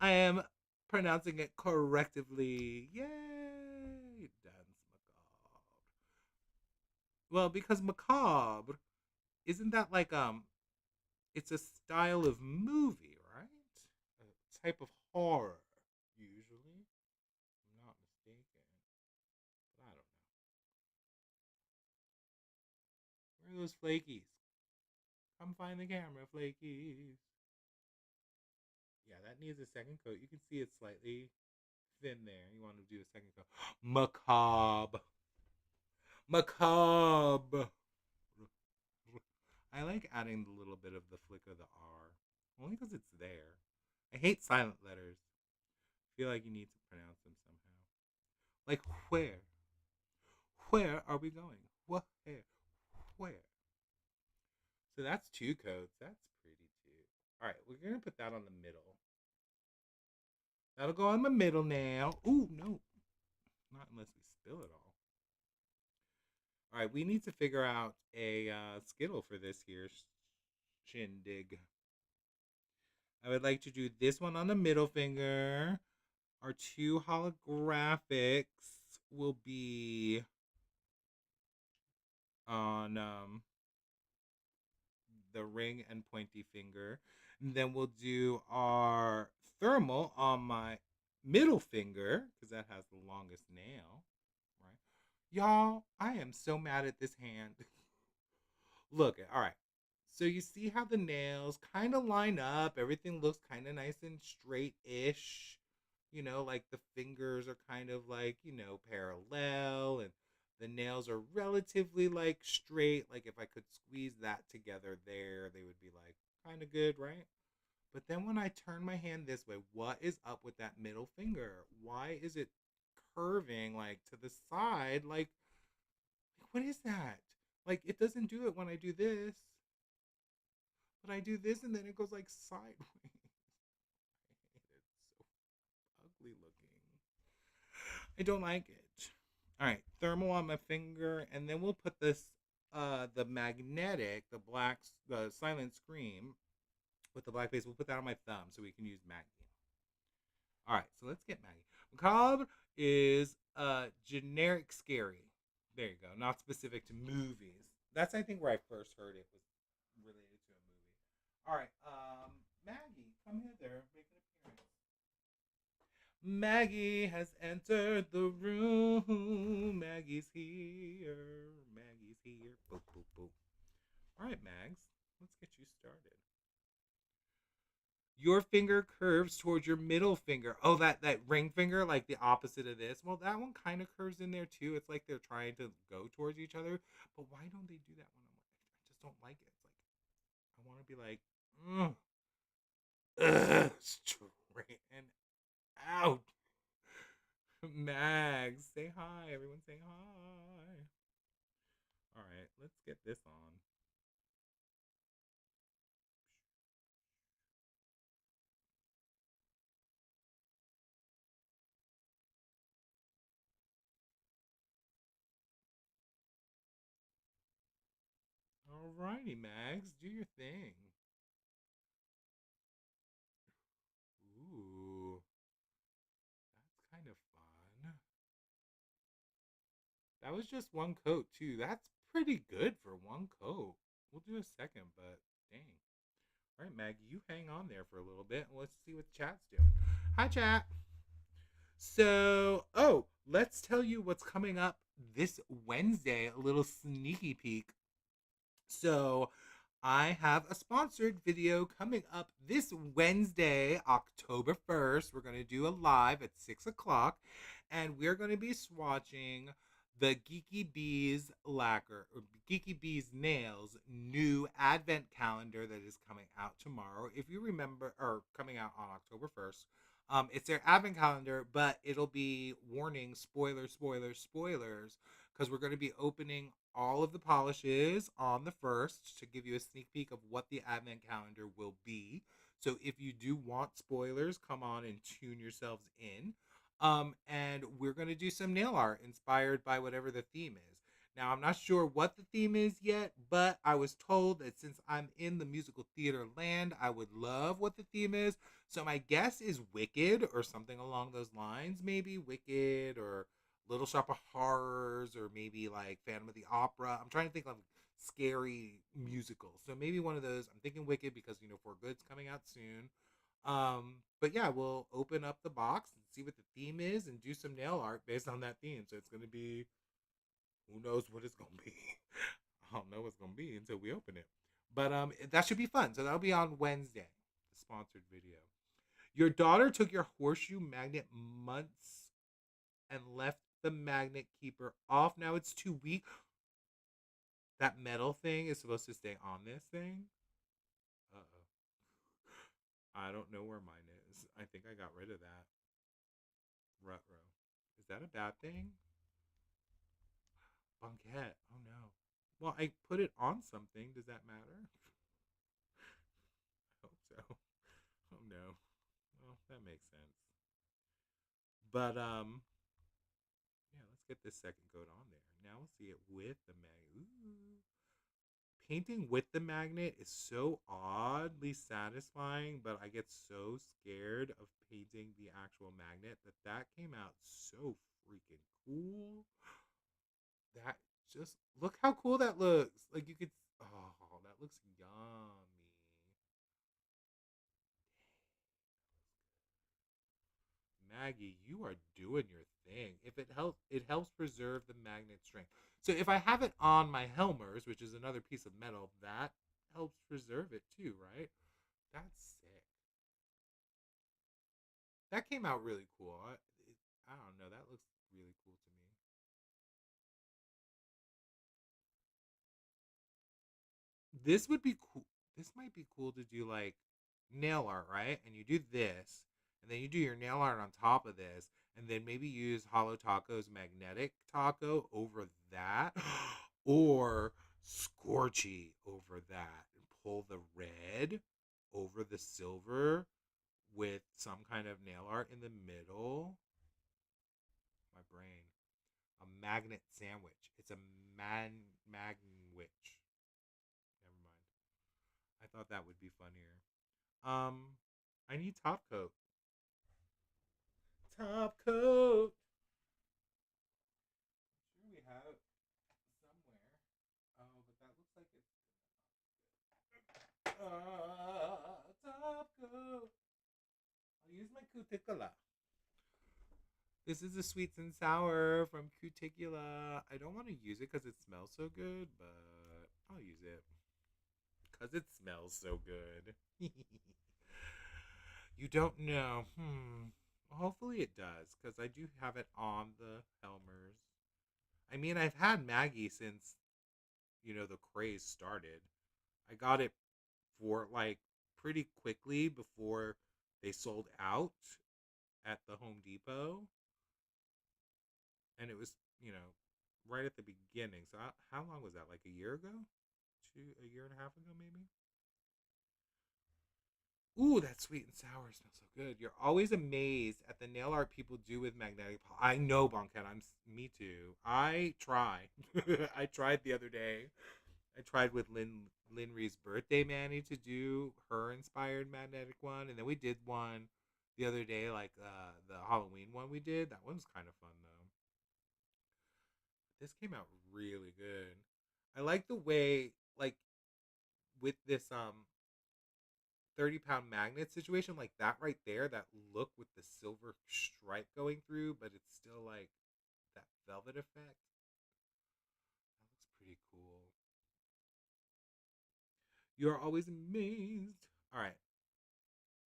I am pronouncing it correctly. Yay! Dance Macabre. Well, because macabre, isn't that like it's a style of movie, right? A type of horror. Usually, I'm not mistaken, but I don't know. Where are those flakies? Come find the camera, flakies. Yeah, that needs a second coat. You can see it's slightly thin there. You want to do a second coat. Macabre. Macabre. I like adding the little bit of the flick of the R, only because it's there. I hate silent letters. I feel like you need to pronounce them somehow. Like where? Where are we going? Where? Where? So that's two coats. That's pretty too. All right, we're gonna put that on the middle. That'll go on the middle now. Ooh, no, not unless we spill it all. All right, we need to figure out a skittle for this here shindig. I would like to do this one on the middle finger. Our two holographics will be on the ring and pointy finger. And then we'll do our thermal on my middle finger because that has the longest nail, right? Y'all, I am so mad at this hand. Look, all right. So you see how the nails kind of line up. Everything looks kind of nice and straight-ish. Like the fingers are kind of like, parallel and the nails are relatively like straight. Like if I could squeeze that together there, they would be like kind of good, right? But then when I turn my hand this way, what is up with that middle finger? Why is it curving like to the side? Like what is that? Like it doesn't do it when I do this, but I do this and then it goes like sideways. It's so ugly looking. I don't like it. All right, thermal on my finger, and then we'll put this, the magnetic, the black, the silent scream with the black face. We'll put that on my thumb so we can use Maggie. All right, so let's get Maggie. Macabre is generic scary. There you go. Not specific to movies. That's I think where I first heard it was related to a movie. All right, Maggie, come hither, make an appearance. Maggie has entered the room. Maggie's here. Maggie's here. Boop, boop, boop. All right, Mags, let's get you started. Your finger curves towards your middle finger. Oh, that ring finger, like the opposite of this. Well, that one kind of curves in there too. It's like they're trying to go towards each other. But why don't they do that when I'm like, I just don't like it. It's like I want to be like, straighten out. Mags, say hi. Everyone say hi. All right, let's get this on. All righty, Mags, do your thing. Ooh, that's kind of fun. That was just one coat, too. That's pretty good for one coat. We'll do a second, but dang. All right, Maggie, you hang on there for a little bit and let's see what chat's doing. Hi, chat. So, let's tell you what's coming up this Wednesday, a little sneaky peek. So, I have a sponsored video coming up this Wednesday, October 1st. We're going to do a live at 6 o'clock, and we're going to be swatching the Geeky Bees lacquer, or Geeky Bees Nails new advent calendar that is coming out tomorrow. If you remember, or coming out on October 1st. It's their advent calendar, but it'll be warning spoilers, spoilers, spoilers, because we're going to be opening all of the polishes on the 1st to give you a sneak peek of what the advent calendar will be. So if you do want spoilers, come on and tune yourselves in. And we're going to do some nail art inspired by whatever the theme is. Now, I'm not sure what the theme is yet, but I was told that since I'm in the musical theater land, I would love what the theme is. So my guess is Wicked or something along those lines, maybe Wicked or Little Shop of Horrors or maybe like Phantom of the Opera. I'm trying to think of scary musicals. So maybe one of those. I'm thinking Wicked because For Good's coming out soon. But yeah, we'll open up the box and see what the theme is and do some nail art based on that theme. So it's gonna be, who knows what it's gonna be. I don't know what's gonna be until we open it. But that should be fun. So that'll be on Wednesday, the sponsored video. Your daughter took your horseshoe magnet months and left the magnet keeper off. Now it's too weak. That metal thing is supposed to stay on this thing. Uh oh. I don't know where mine is. I think I got rid of that. Rutro. Is that a bad thing? Bunket. Oh no. Well, I put it on something. Does that matter? I hope so. Oh no. Well, that makes sense. But yeah, let's get this second coat on there. Now we'll see it with the magnet. Ooh. Painting with the magnet is so oddly satisfying, but I get so scared of painting the actual magnet that came out so freaking cool. That just look how cool that looks. Like you could, oh, that looks yummy. Maggie, you are doing your thing. If it helps preserve the magnet strength. So if I have it on my Helmers, which is another piece of metal, that helps preserve it too, right? That's sick. That came out really cool. I don't know. That looks really cool to me. This would be cool. This might be cool to do like nail art, right? And you do this, and then you do your nail art on top of this, and then maybe use Hollow Taco's magnetic taco over that, or Scorchy over that, and pull the red over the silver with some kind of nail art in the middle. My brain. A magnet sandwich. It's a magwich. Never mind. I thought that would be funnier. I need top coat. Top coat. Sure, we have it somewhere. Oh, but that looks like it's top coat. I'll use my cuticula. This is the sweets and sour from Cuticula. I don't want to use it because it smells so good, but I'll use it because it smells so good. You don't know. Hopefully it does because I do have it on the Helmers. I mean, I've had Maggie since the craze started. I got it for like pretty quickly before they sold out at the Home Depot, and it was right at the beginning. So how long was that? Like a year ago? A year and a half ago, maybe. Ooh, that sweet and sour smells so good. You're always amazed at the nail art people do with magnetic I know, Boncat. Me too. I try. I tried the other day. I tried with Linry's birthday Manny to do her inspired magnetic one, and then we did one the other day, like the Halloween one we did. That one was kind of fun though. This came out really good. I like the way, like, with this 30-pound magnet situation, like that right there, that look with the silver stripe going through, but it's still like that velvet effect. That looks pretty cool. You're always amazed. All right,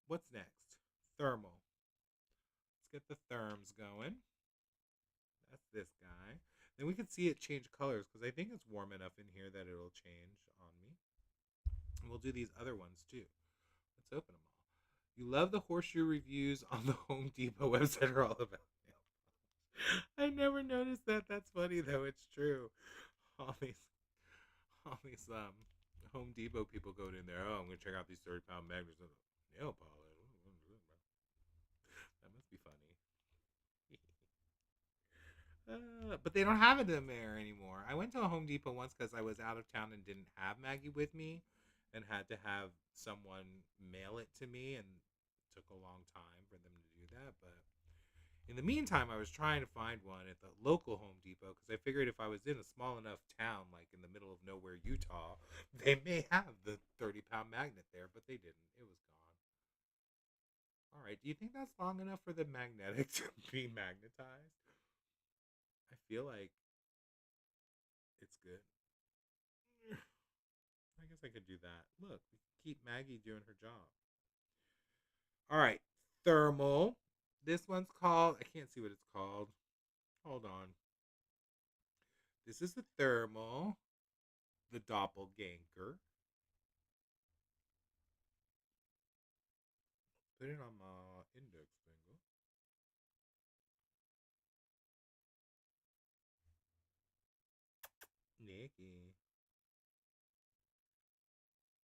what's next? Thermal. Let's get the therms going. That's this guy. Then we can see it change colors because I think it's warm enough in here that it'll change on me. And we'll do these other ones too. Let's open them all. You love the horseshoe reviews on the Home Depot website are all about nail polish. I never noticed that. That's funny though. It's true. All these, all these Home Depot people go in there. Oh, I'm gonna check out these 30-pound magnets. Nail polish. That must be funny. But they don't have it in there anymore. I went to a Home Depot once because I was out of town and didn't have Maggie with me, and had to have someone mail it to me, and it took a long time for them to do that. But in the meantime, I was trying to find one at the local Home Depot because I figured if I was in a small enough town, like in the middle of nowhere, Utah, they may have the 30-pound magnet there, but they didn't. It was gone. All right. Do you think that's long enough for the magnetic to be magnetized? I feel like it's good. I guess I could do that. Look, we keep Maggie doing her job. All right. Thermal. This one's called, I can't see what it's called. Hold on. This is the thermal, the doppelganger. Put it on my index finger. Nikki.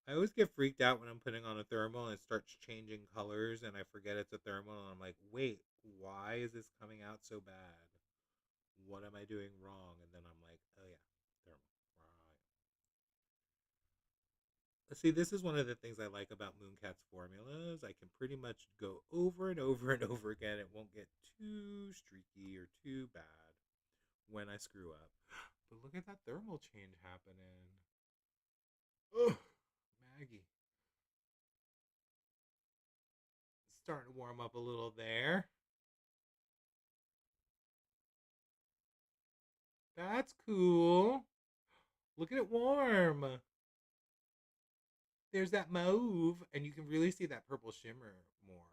I always get freaked out when I'm putting on a thermal and it starts changing colors and I forget it's a thermal and I'm like, wait, why is this coming out so bad? What am I doing wrong? And then I'm like, oh yeah, thermal. Right. See, this is one of the things I like about Mooncat's formulas. I can pretty much go over and over and over again. It won't get too streaky or too bad when I screw up. But look at that thermal change happening. Ugh, Maggie. Starting to warm up a little there. That's cool. Look at it warm. There's that mauve, and you can really see that purple shimmer more.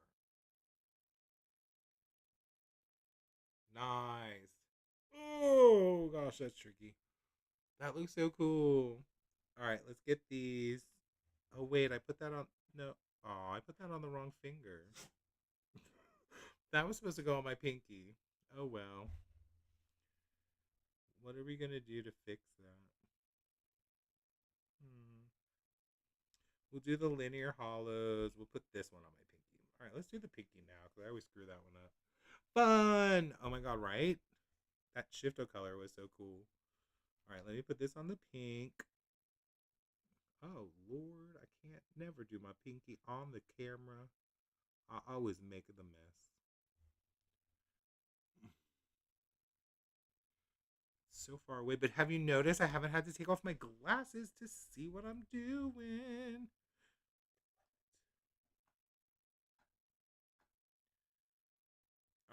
Nice. Oh gosh, that's tricky. That looks so cool. All right, let's get these. Oh wait, I put that on. No. Oh, I put that on the wrong finger. That was supposed to go on my pinky. Oh well. What are we gonna do to fix that? Hmm. We'll do the linear hollows. We'll put this one on my pinky. All right, let's do the pinky now because I always screw that one up. Fun! Oh my god, right? That shifto color was so cool. All right, let me put this on the pink. Oh Lord, I can't never do my pinky on the camera. I always make the mess. So far away, but have you noticed I haven't had to take off my glasses to see what I'm doing?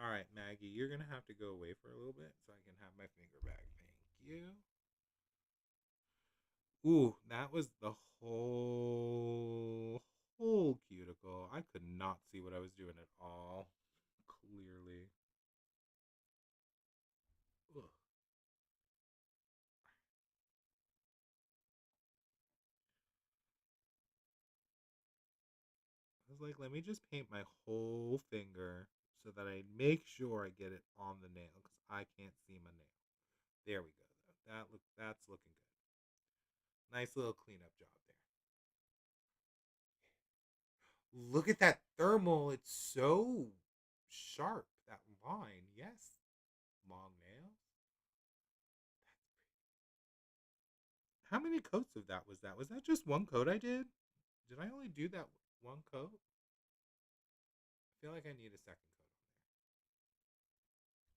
All right, Maggie, you're gonna have to go away for a little bit so I can have my finger back. Thank you. Ooh, that was the whole cuticle. I could not see what I was doing at all. Clearly. Ugh. I was like, let me just paint my whole finger so that I make sure I get it on the nail because I can't see my nail. There we go. That's looking good. Nice little cleanup job there. Look at that thermal. It's so sharp. That line. Yes. Long nails. How many coats of that was that? Was that just one coat I did? Did I only do that one coat? I feel like I need a second coat on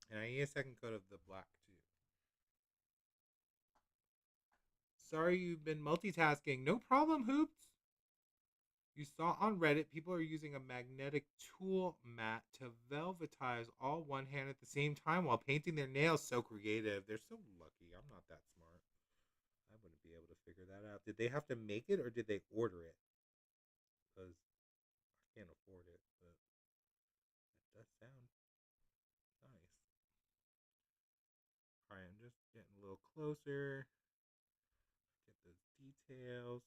there. And I need a second coat of the black too. Sorry you've been multitasking. No problem, Hoops. You saw on Reddit people are using a magnetic tool mat to velvetize all one hand at the same time while painting their nails. So creative. They're so lucky. I'm not that smart. I wouldn't be able to figure that out. Did they have to make it or did they order it? Because I can't afford it, but it does sound nice. All right, I'm just getting a little closer. Get those details.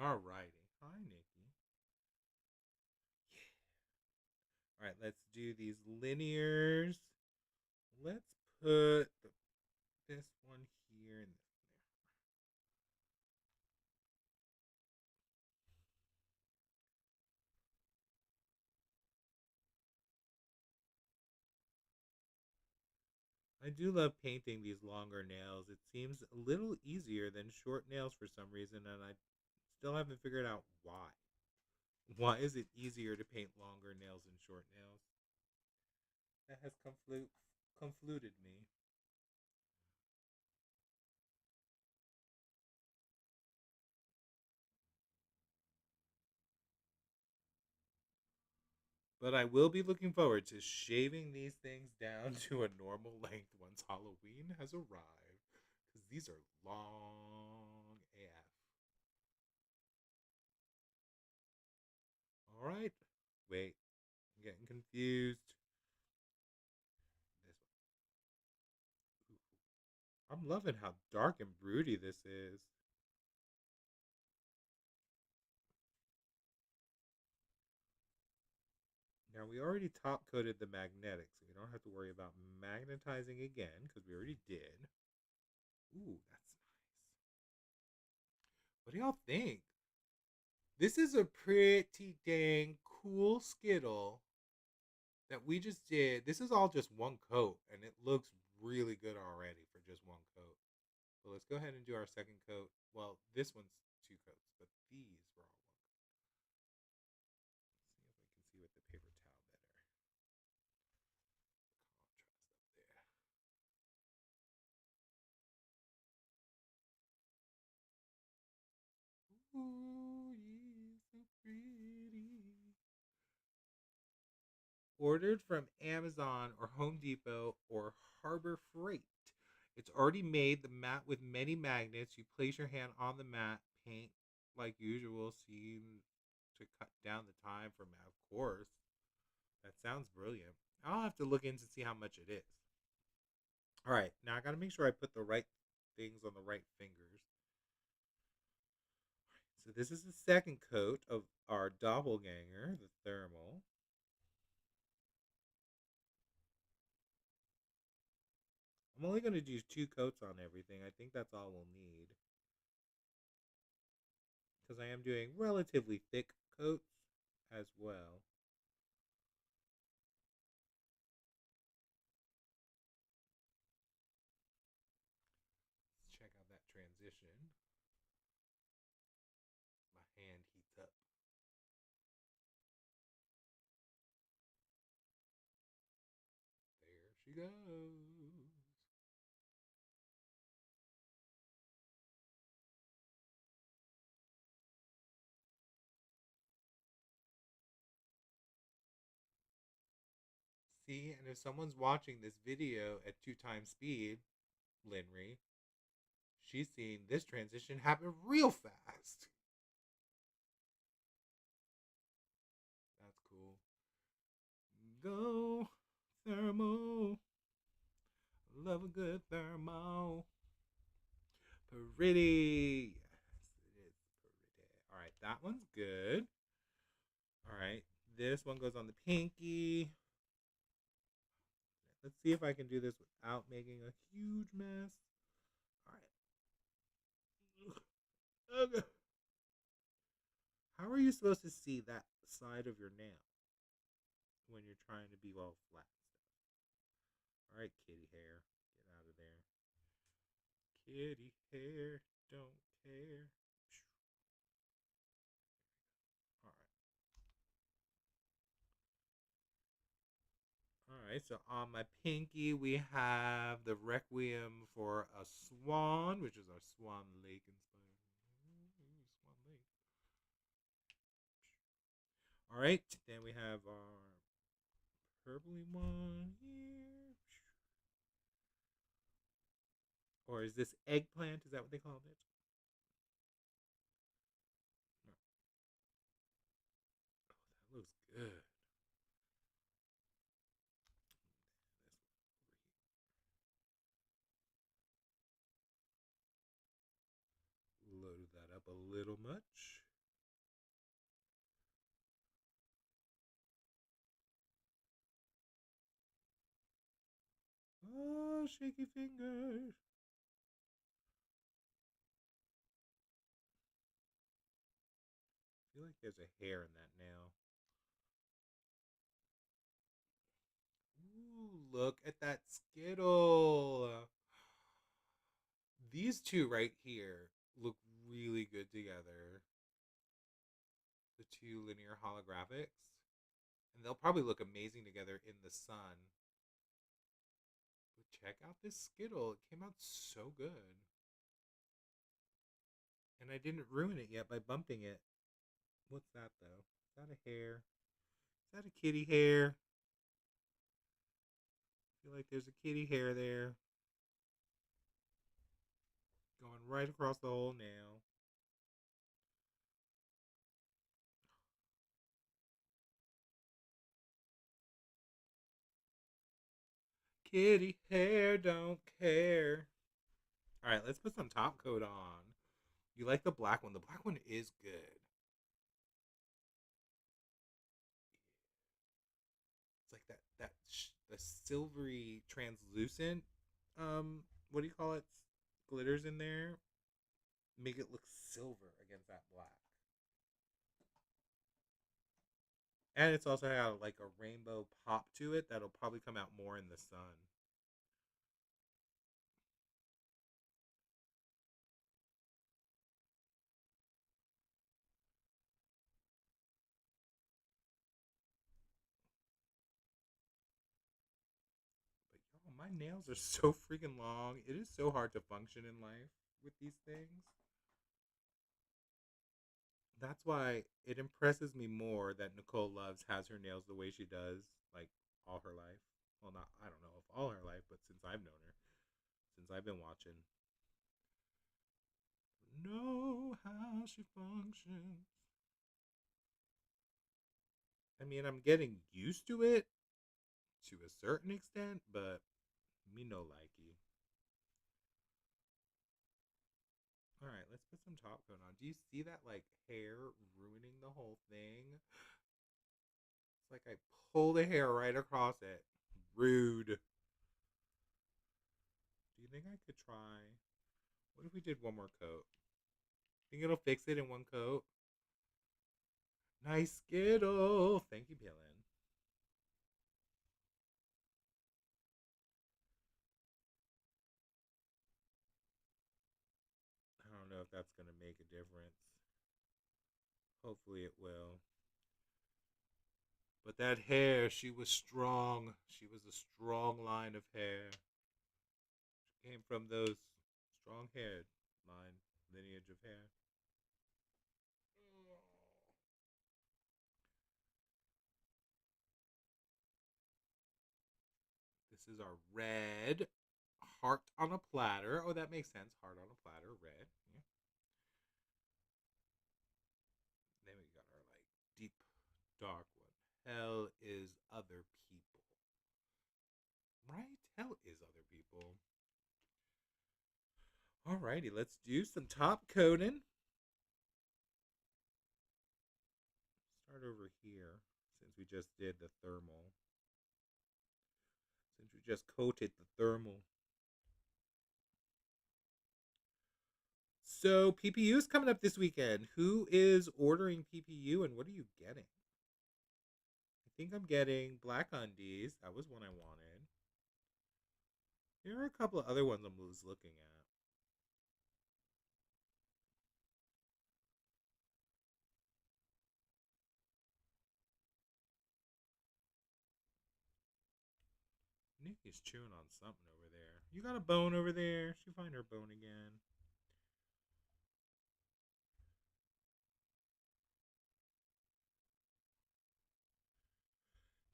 All righty. Hi, Nikki. All right, let's do these linears. Let's put this one here and this one there. I do love painting these longer nails. It seems a little easier than short nails for some reason, and I still haven't figured out why. Why is it easier to paint longer nails than short nails? That has confluted me. But I will be looking forward to shaving these things down to a normal length once Halloween has arrived. Because these are long AF. All right. Wait, I'm getting confused. This one. I'm loving how dark and broody this is. Now, we already top coated the magnetic, so we don't have to worry about magnetizing again because we already did. Ooh, that's nice. What do y'all think? This is a pretty dang cool Skittle that we just did. This is all just one coat, and it looks really good already for just one coat. So let's go ahead and do our second coat. Well, this one's two coats, but these were all one coat. Let's see if we can see with the paper towel better. The contrast up there. Ooh, yeah, so pretty. Ordered from Amazon or Home Depot or Harbor Freight. It's already made the mat with many magnets. You place your hand on the mat, paint like usual, seem to cut down the time for mat. Of course. That sounds brilliant. I'll have to look in to see how much it is. All right, now I got to make sure I put the right things on the right fingers. So this is the second coat of our doppelganger, the thermal. I'm only going to do two coats on everything. I think that's all we'll need. Because I am doing relatively thick coats as well. Let's check out that transition. My hand heats up. There she goes. See, and if someone's watching this video at 2 times speed, Linry, she's seeing this transition happen real fast. That's cool. Go thermal. Love a good thermal. Pretty. Yes, it is pretty. All right, that one's good. All right, this one goes on the pinky. Let's see if I can do this without making a huge mess. All right. Okay. How are you supposed to see that side of your nail when you're trying to be all flat stuff? All right, kitty hair, get out of there. Kitty hair, don't care. All right. All right, so on my pinky, we have the Requiem for a Swan, which is our Swan Lake inspired. Swan Lake. All right, then we have our purpley one here. Or is this eggplant? Is that what they called it? No. Oh, that looks good. Loaded that up a little much. Oh, shaky fingers. I feel like there's a hair in that nail. Ooh, look at that Skittle. These two right here look really good together. The two linear holographics. And they'll probably look amazing together in the sun. But check out this Skittle. It came out so good. And I didn't ruin it yet by bumping it. What's that though? Is that a hair? that a kitty hair? I feel like there's a kitty hair there going right across the whole nail. Kitty hair don't care. All right, let's put some top coat on. You like the black one? The black one is good. It's like the silvery translucent what do you call it? Glitters in there make it look silver against that black. And it's also got like a rainbow pop to it that'll probably come out more in the sun. But y'all, my nails are so freaking long. It is so hard to function in life with these things. That's why it impresses me more that Nicole Loves has her nails the way she does, like all her life. Well, not I don't know if all her life, but since I've known her, since I've been watching, know how she functions. I mean, I'm getting used to it to a certain extent, but me no likey. All right, let's put some top coat on. Do you see that like hair ruining the whole thing? It's like I pull the hair right across it. Rude. Do you think I could try? What if we did one more coat? Think it'll fix it in one coat? Nice Skittle. Thank you, Pillin. I don't know if that's going to make a difference. Hopefully it will. But that hair, she was strong. She was a strong line of hair. She came from those strong haired line, lineage of hair. This is our red heart on a platter. Oh, that makes sense. Heart on a platter, red. Yeah. Then we got our like deep dark one. Hell is other people. Right? Hell is other people. Alrighty, let's do some top coating. Start over here since we just did the thermal. Since we just coated the thermal. So PPU is coming up this weekend. Who is ordering PPU and what are you getting? I think I'm getting black undies. That was one I wanted. There are a couple of other ones I was looking at. Nikki's chewing on something over there. You got a bone over there? She find her bone again.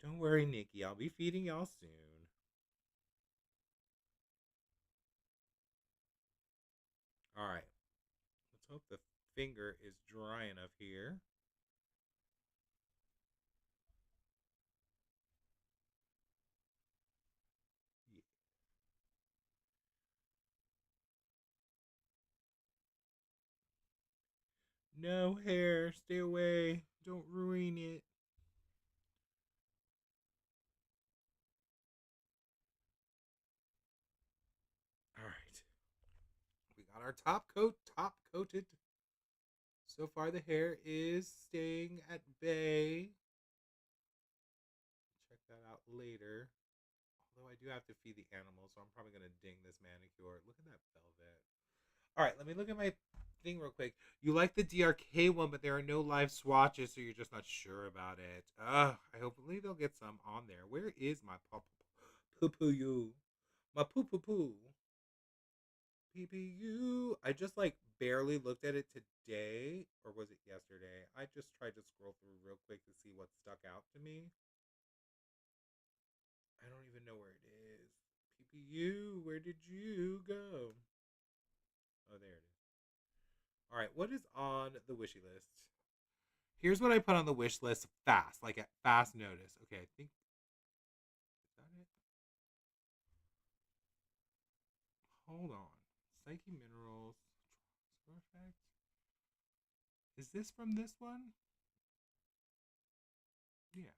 Don't worry, Nikki. I'll be feeding y'all soon. All right. Let's hope the finger is dry enough here. Yeah. No hair. Stay away. Don't ruin it. All right. We got our top coated. So far, the hair is staying at bay. Check that out later. Although I do have to feed the animals, so I'm probably going to ding this manicure. Look at that velvet. All right, let me look at my thing real quick. You like the DRK one, but there are no live swatches, so you're just not sure about it. I hopefully they'll get some on there. Where is my poo poo you? My poo poo poo. PPU. I just like barely looked at it today, or was it yesterday? I just tried to scroll through real quick to see what stuck out to me. I don't even know where it is. PPU, where did you go? Oh, there it is. All right, what is on the wishy list? Here's what I put on the wish list fast, like at fast notice. Okay, I think is that it? Hold on. Psyche Minerals. Perfect. Is this from this one? Yeah.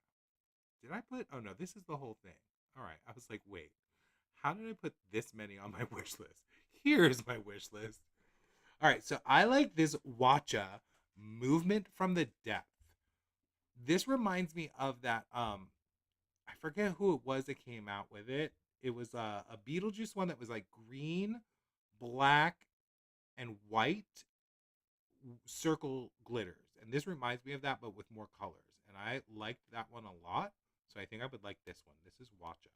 Did I put? Oh no, this is the whole thing. All right. I was like, wait, how did I put this many on my wish list? Here's my wish list. All right, so I like this Watcha movement from the depth. This reminds me of that. I forget who it was that came out with it. It was a Beetlejuice one that was like green, black, and white circle glitters. And this reminds me of that, but with more colors. And I liked that one a lot. So I think I would like this one. This is Watcha.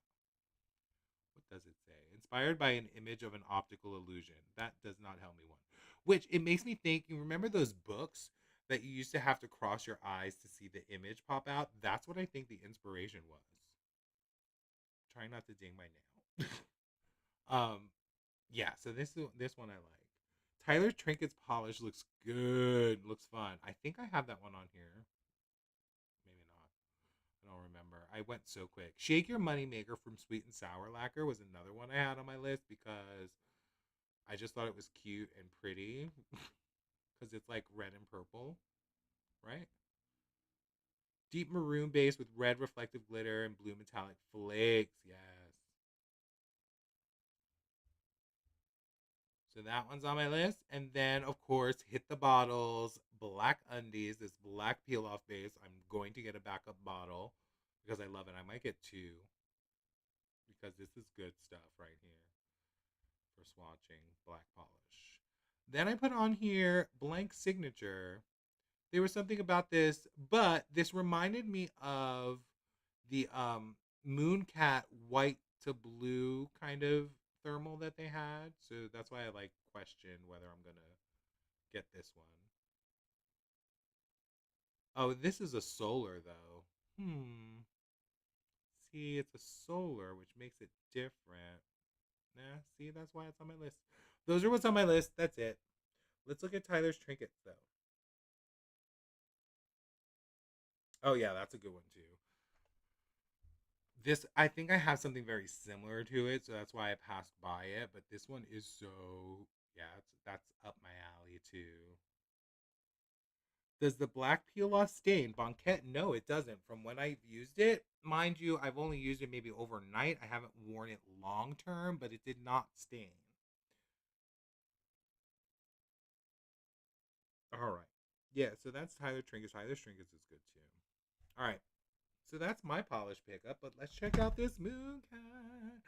What does it say? Inspired by an image of an optical illusion. That does not help me one. Which it makes me think, you remember those books that you used to have to cross your eyes to see the image pop out? That's what I think the inspiration was. Trying not to ding my nail. um, yeah, so this one I like. Tyler's Trinkets polish looks good. Looks fun. I think I have that one on here. Maybe not. I don't remember. I went so quick. Shake Your Moneymaker from Sweet and Sour Lacquer was another one I had on my list because I just thought it was cute and pretty. Because it's like red and purple, right? Deep maroon base with red reflective glitter and blue metallic flakes. Yes. So that one's on my list. And then, of course, Hit the Bottles, Black Undies, this black peel off base. I'm going to get a backup bottle because I love it. I might get two because this is good stuff right here for swatching black polish. Then I put on here Blank Signature. There was something about this, but this reminded me of the Mooncat white to blue kind of thermal that they had. So that's why I like question whether I'm gonna get this one. Oh, this is a solar though. See, it's a solar, which makes it different. Nah, see, that's why it's on my list. Those are what's on my list. That's it. Let's look at Tyler's trinkets though. Oh yeah, that's a good one too. This I think I have something very similar to it, so that's why I passed by it. But this one is so yeah, that's up my alley too. Does the black peel off stain Banquette? No, it doesn't. From when I've used it, mind you, I've only used it maybe overnight. I haven't worn it long term, but it did not stain. All right, yeah. So that's Tyler Trinkets. Tyler Trinkets is good too. All right, so that's my polish pickup. But let's check out this Mooncat.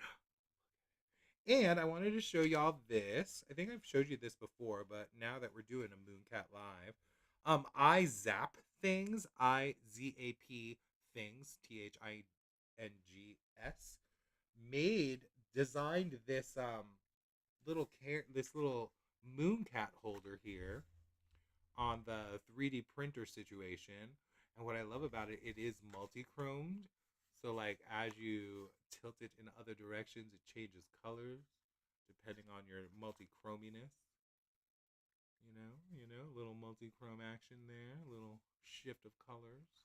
And I wanted to show y'all this. I think I've showed you this before, but now that we're doing a Mooncat live, I zap things. IZAP things. THINGS. Made designed this this little Mooncat holder here on the 3D printer situation. And what I love about it, it is multi-chromed. So like as you tilt it in other directions, it changes colors depending on your multi-chrominess. A little multi-chrome action there, a little shift of colors,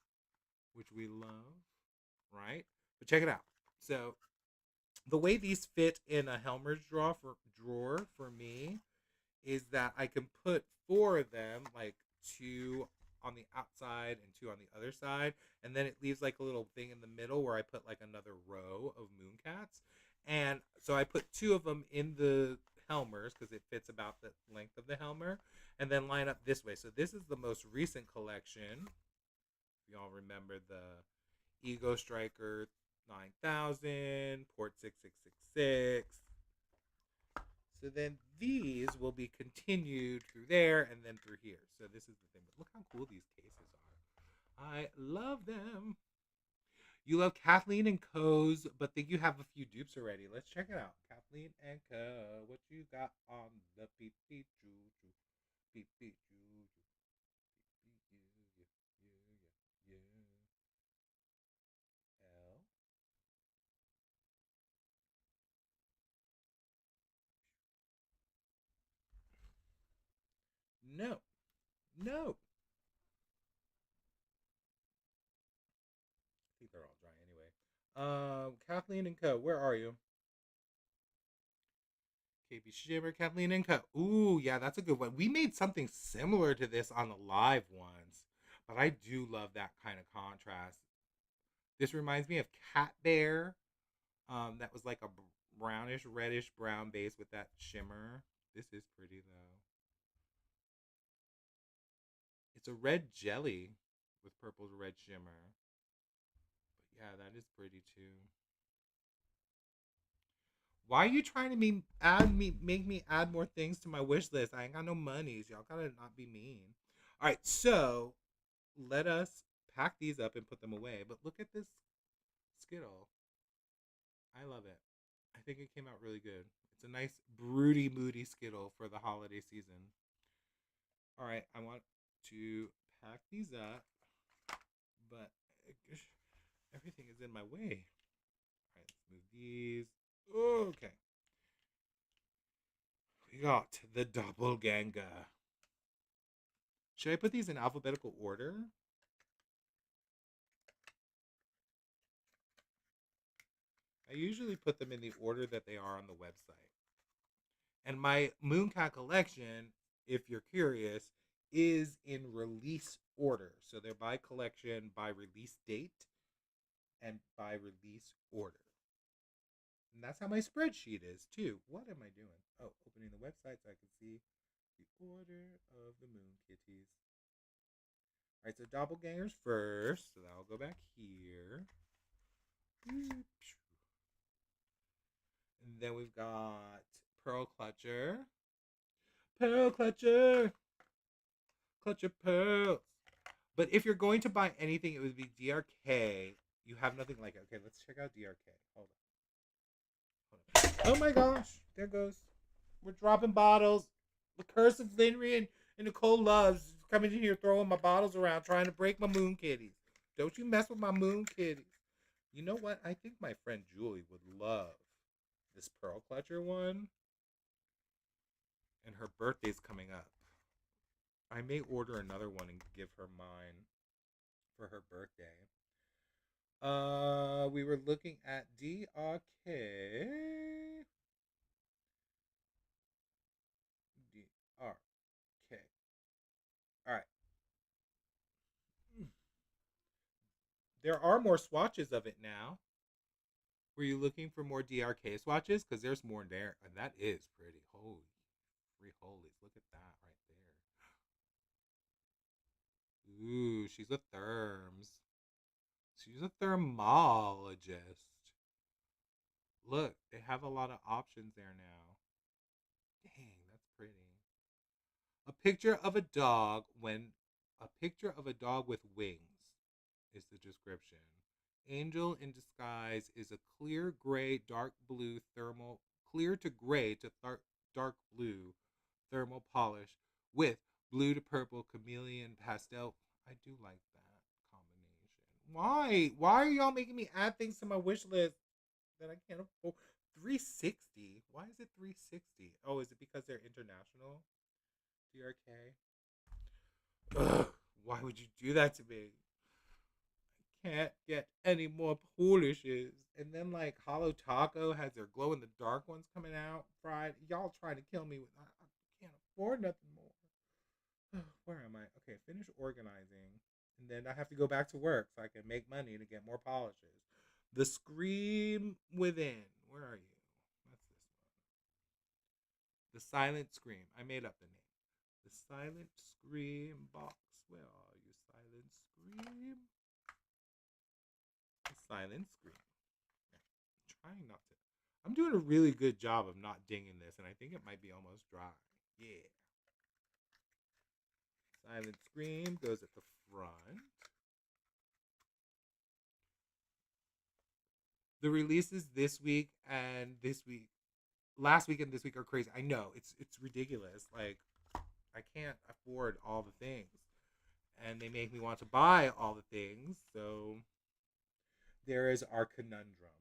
which we love, right? But check it out. So the way these fit in a Helmer's drawer for me is that I can put four of them, like two on the outside and two on the other side, and then it leaves like a little thing in the middle where I put like another row of Mooncats. And so I put two of them in the Helmers because it fits about the length of the Helmer, and then line up this way. So this is the most recent collection. If y'all remember the Ego Striker 9000, Port 6666. So then these will be continued through there and then through here. So this is the thing. But look how cool these cases are. I love them. You love Kathleen and Co's, but think you have a few dupes already. Let's check it out. Kathleen and Co. What you got on the beep beep choo choo beep beep choo choo beep beep yeah. L. No, no. I think they're all dry anyway. Kathleen and Co. Where are you? KB Shimmer, Kathleen and Co. Ooh, yeah, that's a good one. We made something similar to this on the live ones, but I do love that kind of contrast. This reminds me of Cat Bear. That was like a brownish, reddish brown base with that shimmer. This is pretty though. It's a red jelly with purple red shimmer. But yeah, that is pretty too. Why are you trying to make me add more things to my wish list? I ain't got no monies. Y'all gotta not be mean. All right, so let us pack these up and put them away. But look at this Skittle. I love it. I think it came out really good. It's a nice broody moody Skittle for the holiday season. All right, I want to pack these up, but everything is in my way. All right, let's move these. Okay. We got the doppelganger. Should I put these in alphabetical order? I usually put them in the order that they are on the website. And my Mooncat collection, if you're curious, is in release order. So they're by collection, by release date, and by release order. And that's how my spreadsheet is too. What am I doing? Oh, opening the website so I can see the order of the moon kitties. All right, so doppelgangers first. So that'll go back here. And then we've got Pearl Clutcher. Pearl Clutcher. Clutcher Pearls. But if you're going to buy anything, it would be DRK. You have nothing like it. Okay, let's check out DRK. Hold on. Oh my gosh. There goes. We're dropping bottles. The curse of Linry and Nicole Loves coming in here throwing my bottles around trying to break my moon kitties. Don't you mess with my moon kitties. You know what? I think my friend Julie would love this Pearl Clutcher one. And her birthday's coming up. I may order another one and give her mine for her birthday. We were looking at DRK. DRK. All right. There are more swatches of it now. Were you looking for more DRK swatches? Because there's more there, and that is pretty. Holy, free holies! Look at that right there. Ooh, she's a therms. She's a thermologist. Look, they have a lot of options there now. Dang, that's pretty. A picture of a dog when a picture of a dog with wings is the description. Angel in disguise is a clear gray, dark blue thermal, clear to gray to dark blue thermal polish with blue to purple chameleon pastel. I do like that combination. Why? Why are y'all making me add things to my wish list that I can't afford? 360. Why is it 360? Oh, is it because they're international? DRK. Ugh, why would you do that to me? Can't get any more Poolishes. And then like Hollow Taco has their glow in the dark ones coming out. Fried. Y'all trying to kill me with I can't afford nothing more. Where am I? Okay, finish organizing. And then I have to go back to work so I can make money to get more polishes. The Scream Within. Where are you? That's this one. The Silent Scream. I made up the name. The Silent Scream box. Where are you, Silent Scream? The Silent Scream. I'm trying not to. I'm doing a really good job of not dinging this, and I think it might be almost dry. Yeah. Silent Scream goes at the front. The releases this week and this week, last week and this week are crazy. I know it's ridiculous. Like I can't afford all the things, and they make me want to buy all the things. So there is our conundrum.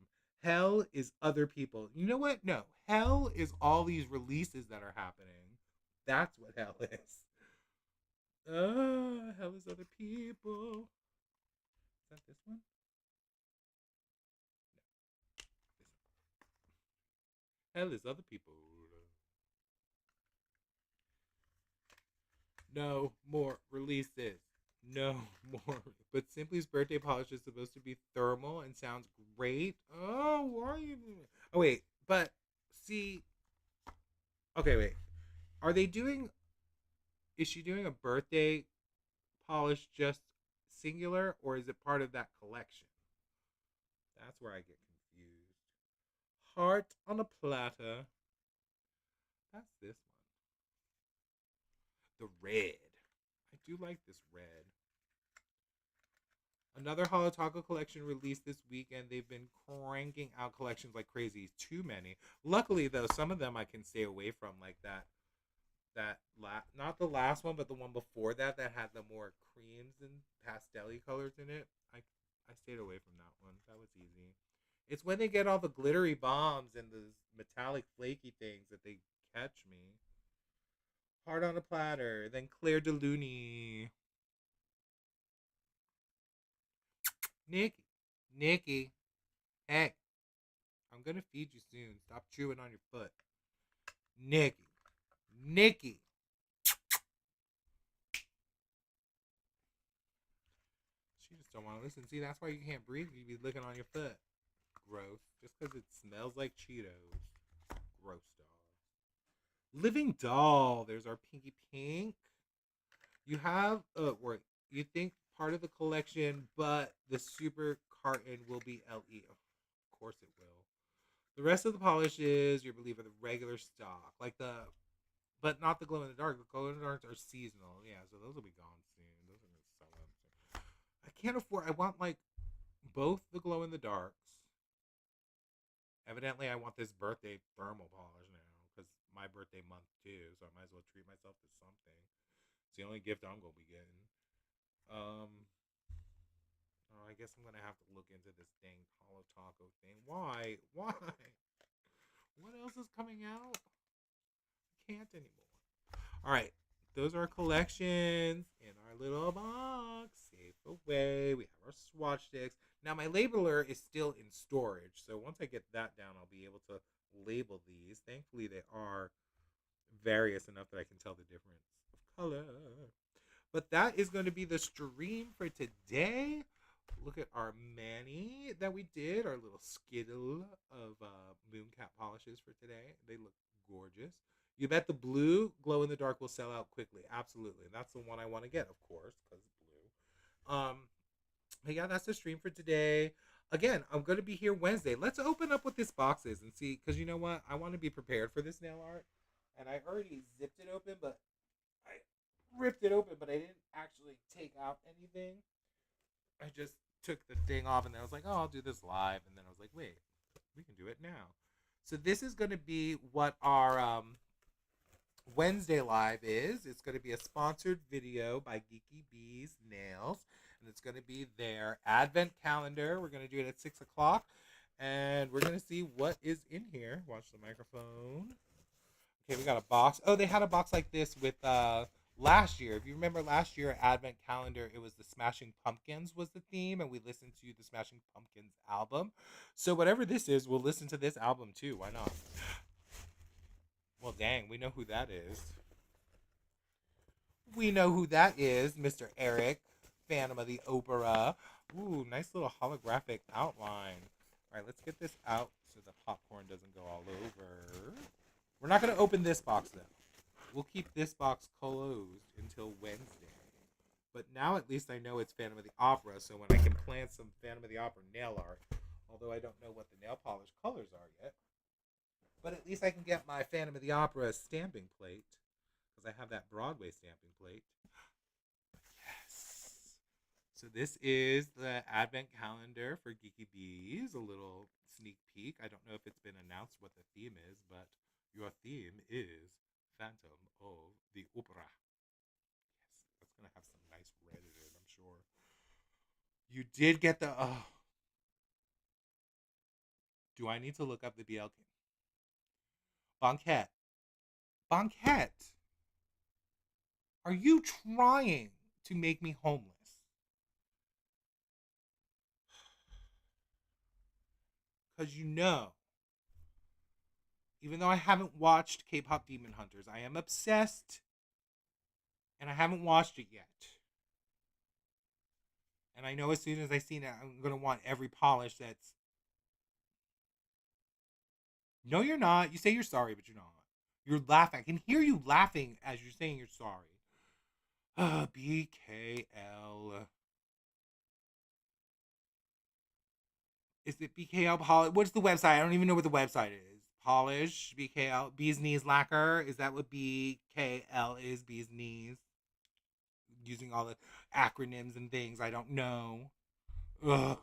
Hell is other people. You know what? No, hell is all these releases that are happening. That's what hell is. Hell is other people. Is that this one? No, this one. Hell is other people. No more releases. No more. But Simply's birthday polish is supposed to be thermal and sounds great. Oh, why are you doing it? Oh, wait. But see. Okay, wait. Are they doing. Is she doing a birthday polish just singular, or is it part of that collection? That's where I get confused. Heart on a platter. That's this one. The red. I do like this red. Another Holo Taco collection released this weekend. They've been cranking out collections like crazy. Too many. Luckily, though, some of them I can stay away from, like not the last one, but the one before that had the more creams and pastel colors in it. I stayed away from that one. That was easy. It's when they get all the glittery bombs and the metallic flaky things that they catch me. Heart on a platter, then Claire de Lune. Nikki, Nikki, hey, I'm gonna feed you soon. Stop chewing on your foot. Nikki, Nikki. She just don't want to listen. See, that's why you can't breathe. You be licking on your foot. Gross. Just because it smells like Cheetos. Gross dog. Living doll. There's our Pinky Pink. You have where you think part of the collection, but the super carton will be LE. Of course it will. The rest of the polishes, you believe, are the regular stock, like but not the glow in the dark. The glow in the darks are seasonal, yeah. So those will be gone soon. Those are gonna sell out soon. I can't afford. I want like both the glow in the darks. Evidently, I want this birthday thermal polish now because my birthday month too. So I might as well treat myself to something. It's the only gift I'm gonna be getting. Um, oh, I guess I'm gonna have to look into this dang Holo Taco thing. Why? Why? What else is coming out? I can't anymore. All right, those are collections in our little box. Safe away. We have our swatch sticks. Now my labeler is still in storage, so once I get that down, I'll be able to label these. Thankfully, they are various enough that I can tell the difference of color. But that is going to be the stream for today. Look at our mani that we did, our little skittle of Mooncat polishes for today. They look gorgeous. You bet the blue glow in the dark will sell out quickly. Absolutely. That's the one I want to get, of course, because blue. But yeah, that's the stream for today. Again, I'm going to be here Wednesday. Let's open up what this box is and see, because you know what? I want to be prepared for this nail art. And I already zipped it open, but I ripped it open, but I didn't actually take out anything. I just took the thing off, and then I was like, oh, I'll do this live. And then I was like, wait, we can do it now. So this is going to be what our Wednesday live is. It's going to be a sponsored video by Geeky Bees Nails, and it's going to be their advent calendar. We're going to do it at 6 o'clock, and we're going to see what is in here. Watch the microphone. Okay, we got a box. Oh, they had a box like this with last year. If you remember last year advent calendar, it was the Smashing Pumpkins was the theme, and we listened to the Smashing Pumpkins album. So whatever this is, we'll listen to this album too. Why not? Well, dang, we know who that is. We know who that is, Mr. Eric, Phantom of the Opera. Ooh, nice little holographic outline. All right, let's get this out so the popcorn doesn't go all over. We're not going to open this box, though. We'll keep this box closed until Wednesday. But now at least I know it's Phantom of the Opera, so when I can plan some Phantom of the Opera nail art, although I don't know what the nail polish colors are yet, but at least I can get my Phantom of the Opera stamping plate, because I have that Broadway stamping plate. Yes. So this is the advent calendar for Geeky Bees. A little sneak peek. I don't know if it's been announced what the theme is, but your theme is Phantom of the Opera. Yes, that's gonna have some nice red in it, I'm sure. You did get the. Do I need to look up the BLK? Banquet. Banquet. Are you trying to make me homeless? Because you know, even though I haven't watched K-pop Demon Hunters, I am obsessed, and I haven't watched it yet. And I know as soon as I see it, I'm gonna want every polish that's. No, you're not. You say you're sorry, but you're not. You're laughing. I can hear you laughing as you're saying you're sorry. BKL. Is it BKL Polish? What's the website? I don't even know what the website is. Polish, BKL, Bee's Knees Lacquer. Is that what BKL is? Bee's Knees? Using all the acronyms and things. I don't know. Ugh.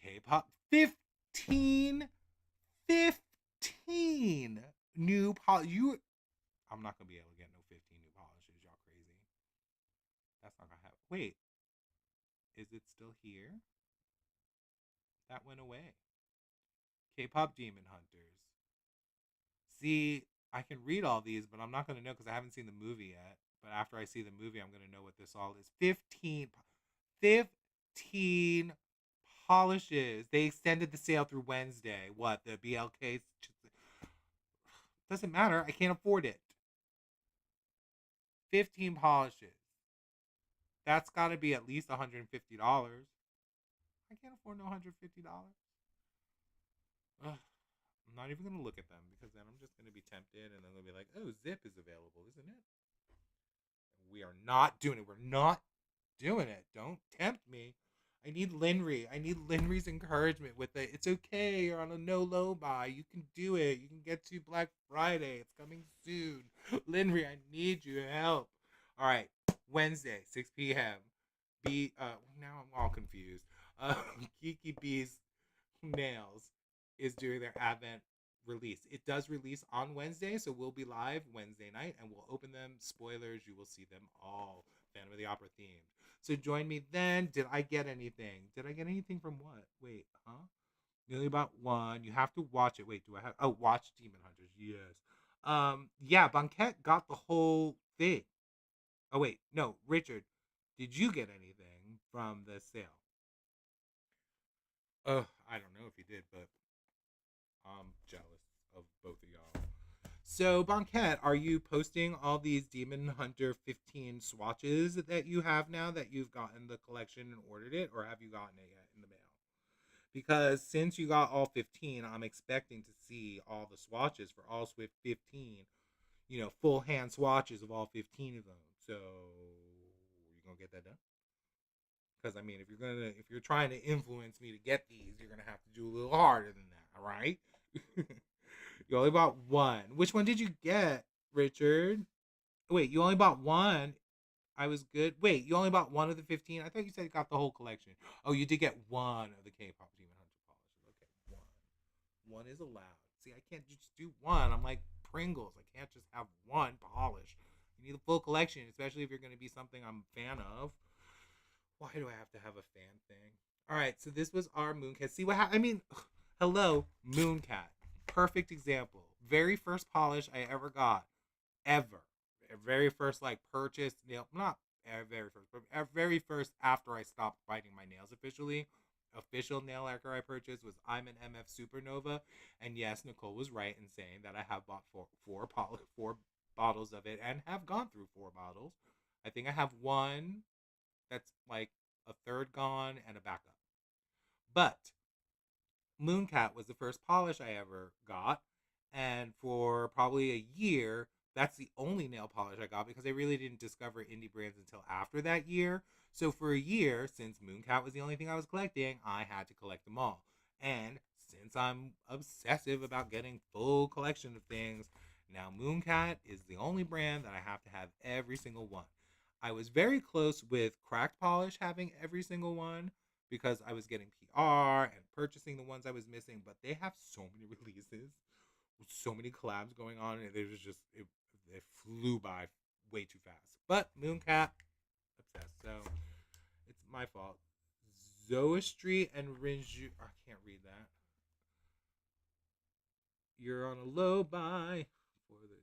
K-pop. 15. 15 new polish. I'm not going to be able to get no 15 new polishes. Y'all crazy. That's not going to happen. Wait. Is it still here? That went away. K-pop Demon Hunters. See, I can read all these, but I'm not going to know because I haven't seen the movie yet. But after I see the movie, I'm going to know what this all is. 15 polishes. They extended the sale through Wednesday. What? The BLK? Doesn't matter. I can't afford it. 15 polishes. That's got to be at least $150. I can't afford no $150. Ugh. I'm not even going to look at them because then I'm just going to be tempted and then they'll be like, oh, Zip is available, isn't it? We are not doing it. We're not doing it. Don't tempt me. I need Linry. I need Linry's encouragement with it. It's okay. You're on a no low buy. You can do it. You can get to Black Friday. It's coming soon. Linry, I need your help. All right. Wednesday, 6 p.m. Now I'm all confused. Geeky Bees Nails is doing their Advent release. It does release on Wednesday, so we'll be live Wednesday night and we'll open them. Spoilers, you will see them all. Phantom of the Opera themed. So join me then. Did I get anything? Did I get anything from what? Wait, huh? Nearly about one. You have to watch it. Wait, do I have? Oh, watch Demon Hunters. Yes. Yeah, Banquet got the whole thing. Oh wait, no, Richard, did you get anything from the sale? I don't know if he did, but I'm jealous of both of y'all. So, Banquet, are you posting all these Demon Hunter 15 swatches that you have now that you've gotten the collection and ordered it, or have you gotten it yet in the mail? Because since you got all 15, I'm expecting to see all the swatches for all Swift 15, full hand swatches of all 15 of them. So, you going to get that done? Because I mean, if you're trying to influence me to get these, you're gonna have to do a little harder than that. All right. You only bought one. Which one did you get, Richard? Wait, you only bought one. I was good. Wait, you only bought one of the 15. I thought you said you got the whole collection. Oh, you did get one of the K-pop Demon Hunter polishes. Okay, one. One is allowed. See, I can't just do one. I'm like Pringles. I can't just have one polish. You need the full collection, especially if you're going to be something I'm a fan of. Why do I have to have a fan thing? All right, so this was our Mooncat. See what I mean? Hello, Mooncat. Perfect example. Very first polish I ever got, ever. Very first like purchase nail, not very first, but very first after I stopped biting my nails officially. Official nail lacquer I purchased was I'm an MF Supernova, and yes, Nicole was right in saying that I have bought four bottles of it and have gone through four bottles. I think I have one that's like a third gone and a backup. But Mooncat was the first polish I ever got. And for probably a year, that's the only nail polish I got because I really didn't discover indie brands until after that year. So for a year, since Mooncat was the only thing I was collecting, I had to collect them all. And since I'm obsessive about getting full collection of things, now Mooncat is the only brand that I have to have every single one. I was very close with Cracked Polish having every single one because I was getting PR and purchasing the ones I was missing. But they have so many releases, so many collabs going on, and it flew by way too fast. But Mooncat, obsessed. So it's my fault. Zoistry and Rinju. I can't read that. You're on a low buy for the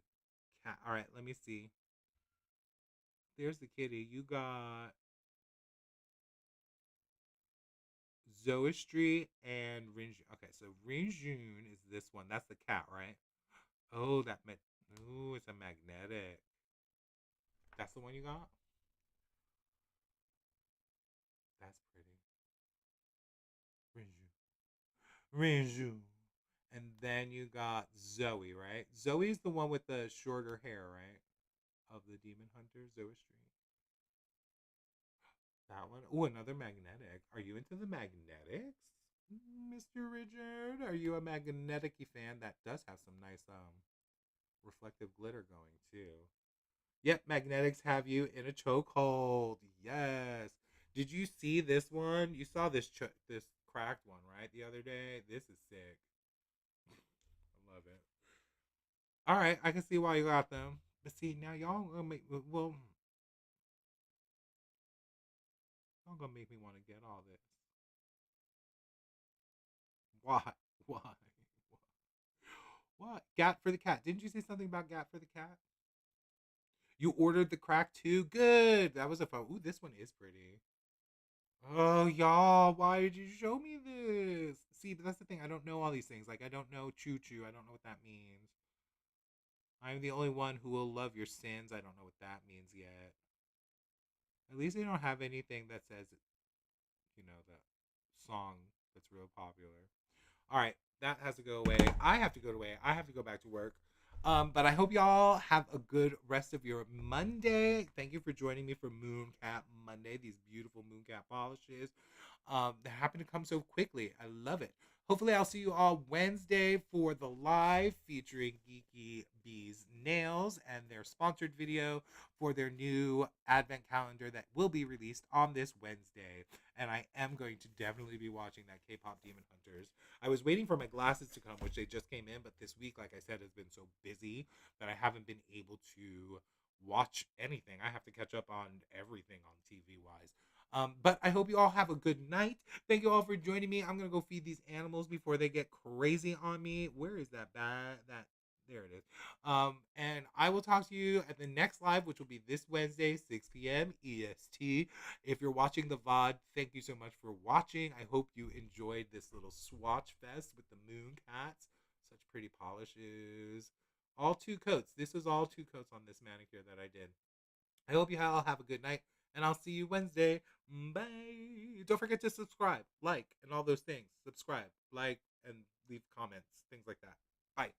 cat. All right, let me see. There's the kitty. You got Zoistry and Rinju. Okay, so Rinjun is this one. That's the cat, right? Oh, ooh, it's a magnetic. That's the one you got? That's pretty. Rinju. Rinju. And then you got Zoe, right? Zoe's the one with the shorter hair, right? Of the demon hunter, Zoe Street. That one. Oh, another magnetic. Are you into the magnetics, Mr. Richard? Are you a magnetic fan? That does have some nice reflective glitter going too. Yep, magnetics have you in a chokehold. Yes. Did you see this one? You saw this cracked one, right? The other day. This is sick. I love it. All right, I can see why you got them. But see, now y'all gonna make me want to get all this. Why? Why? What? Gat for the cat. Didn't you say something about Gat for the cat? You ordered the crack too? Good. That was a fun. Ooh, this one is pretty. Oh, y'all, why did you show me this? See, but that's the thing. I don't know all these things. Like, I don't know choo choo. I don't know what that means. I'm the only one who will love your sins. I don't know what that means yet. At least they don't have anything that says, that song that's real popular. All right, that has to go away. I have to go away. I have to go back to work. But I hope y'all have a good rest of your Monday. Thank you for joining me for Mooncat Monday. These beautiful Mooncat polishes. That happen to come so quickly. I love it. Hopefully, I'll see you all Wednesday for the live featuring Geeky Bee's nails and their sponsored video for their new advent calendar that will be released on this Wednesday. And I am going to definitely be watching that K-pop Demon Hunters. I was waiting for my glasses to come, which they just came in, but this week, like I said, has been so busy that I haven't been able to watch anything. I have to catch up on everything on TV wise. But I hope you all have a good night. Thank you all for joining me. I'm gonna go feed these animals before they get crazy on me. Where is that bad? That there it is. And I will talk to you at the next live, which will be this Wednesday, 6 p.m. EST. If you're watching the VOD, thank you so much for watching. I hope you enjoyed this little swatch fest with the moon cats. Such pretty polishes. All two coats. This is all two coats on this manicure that I did. I hope you all have a good night, and I'll see you Wednesday. Bye. Don't forget to subscribe, like, and all those things. Subscribe, like, and leave comments, things like that. Bye.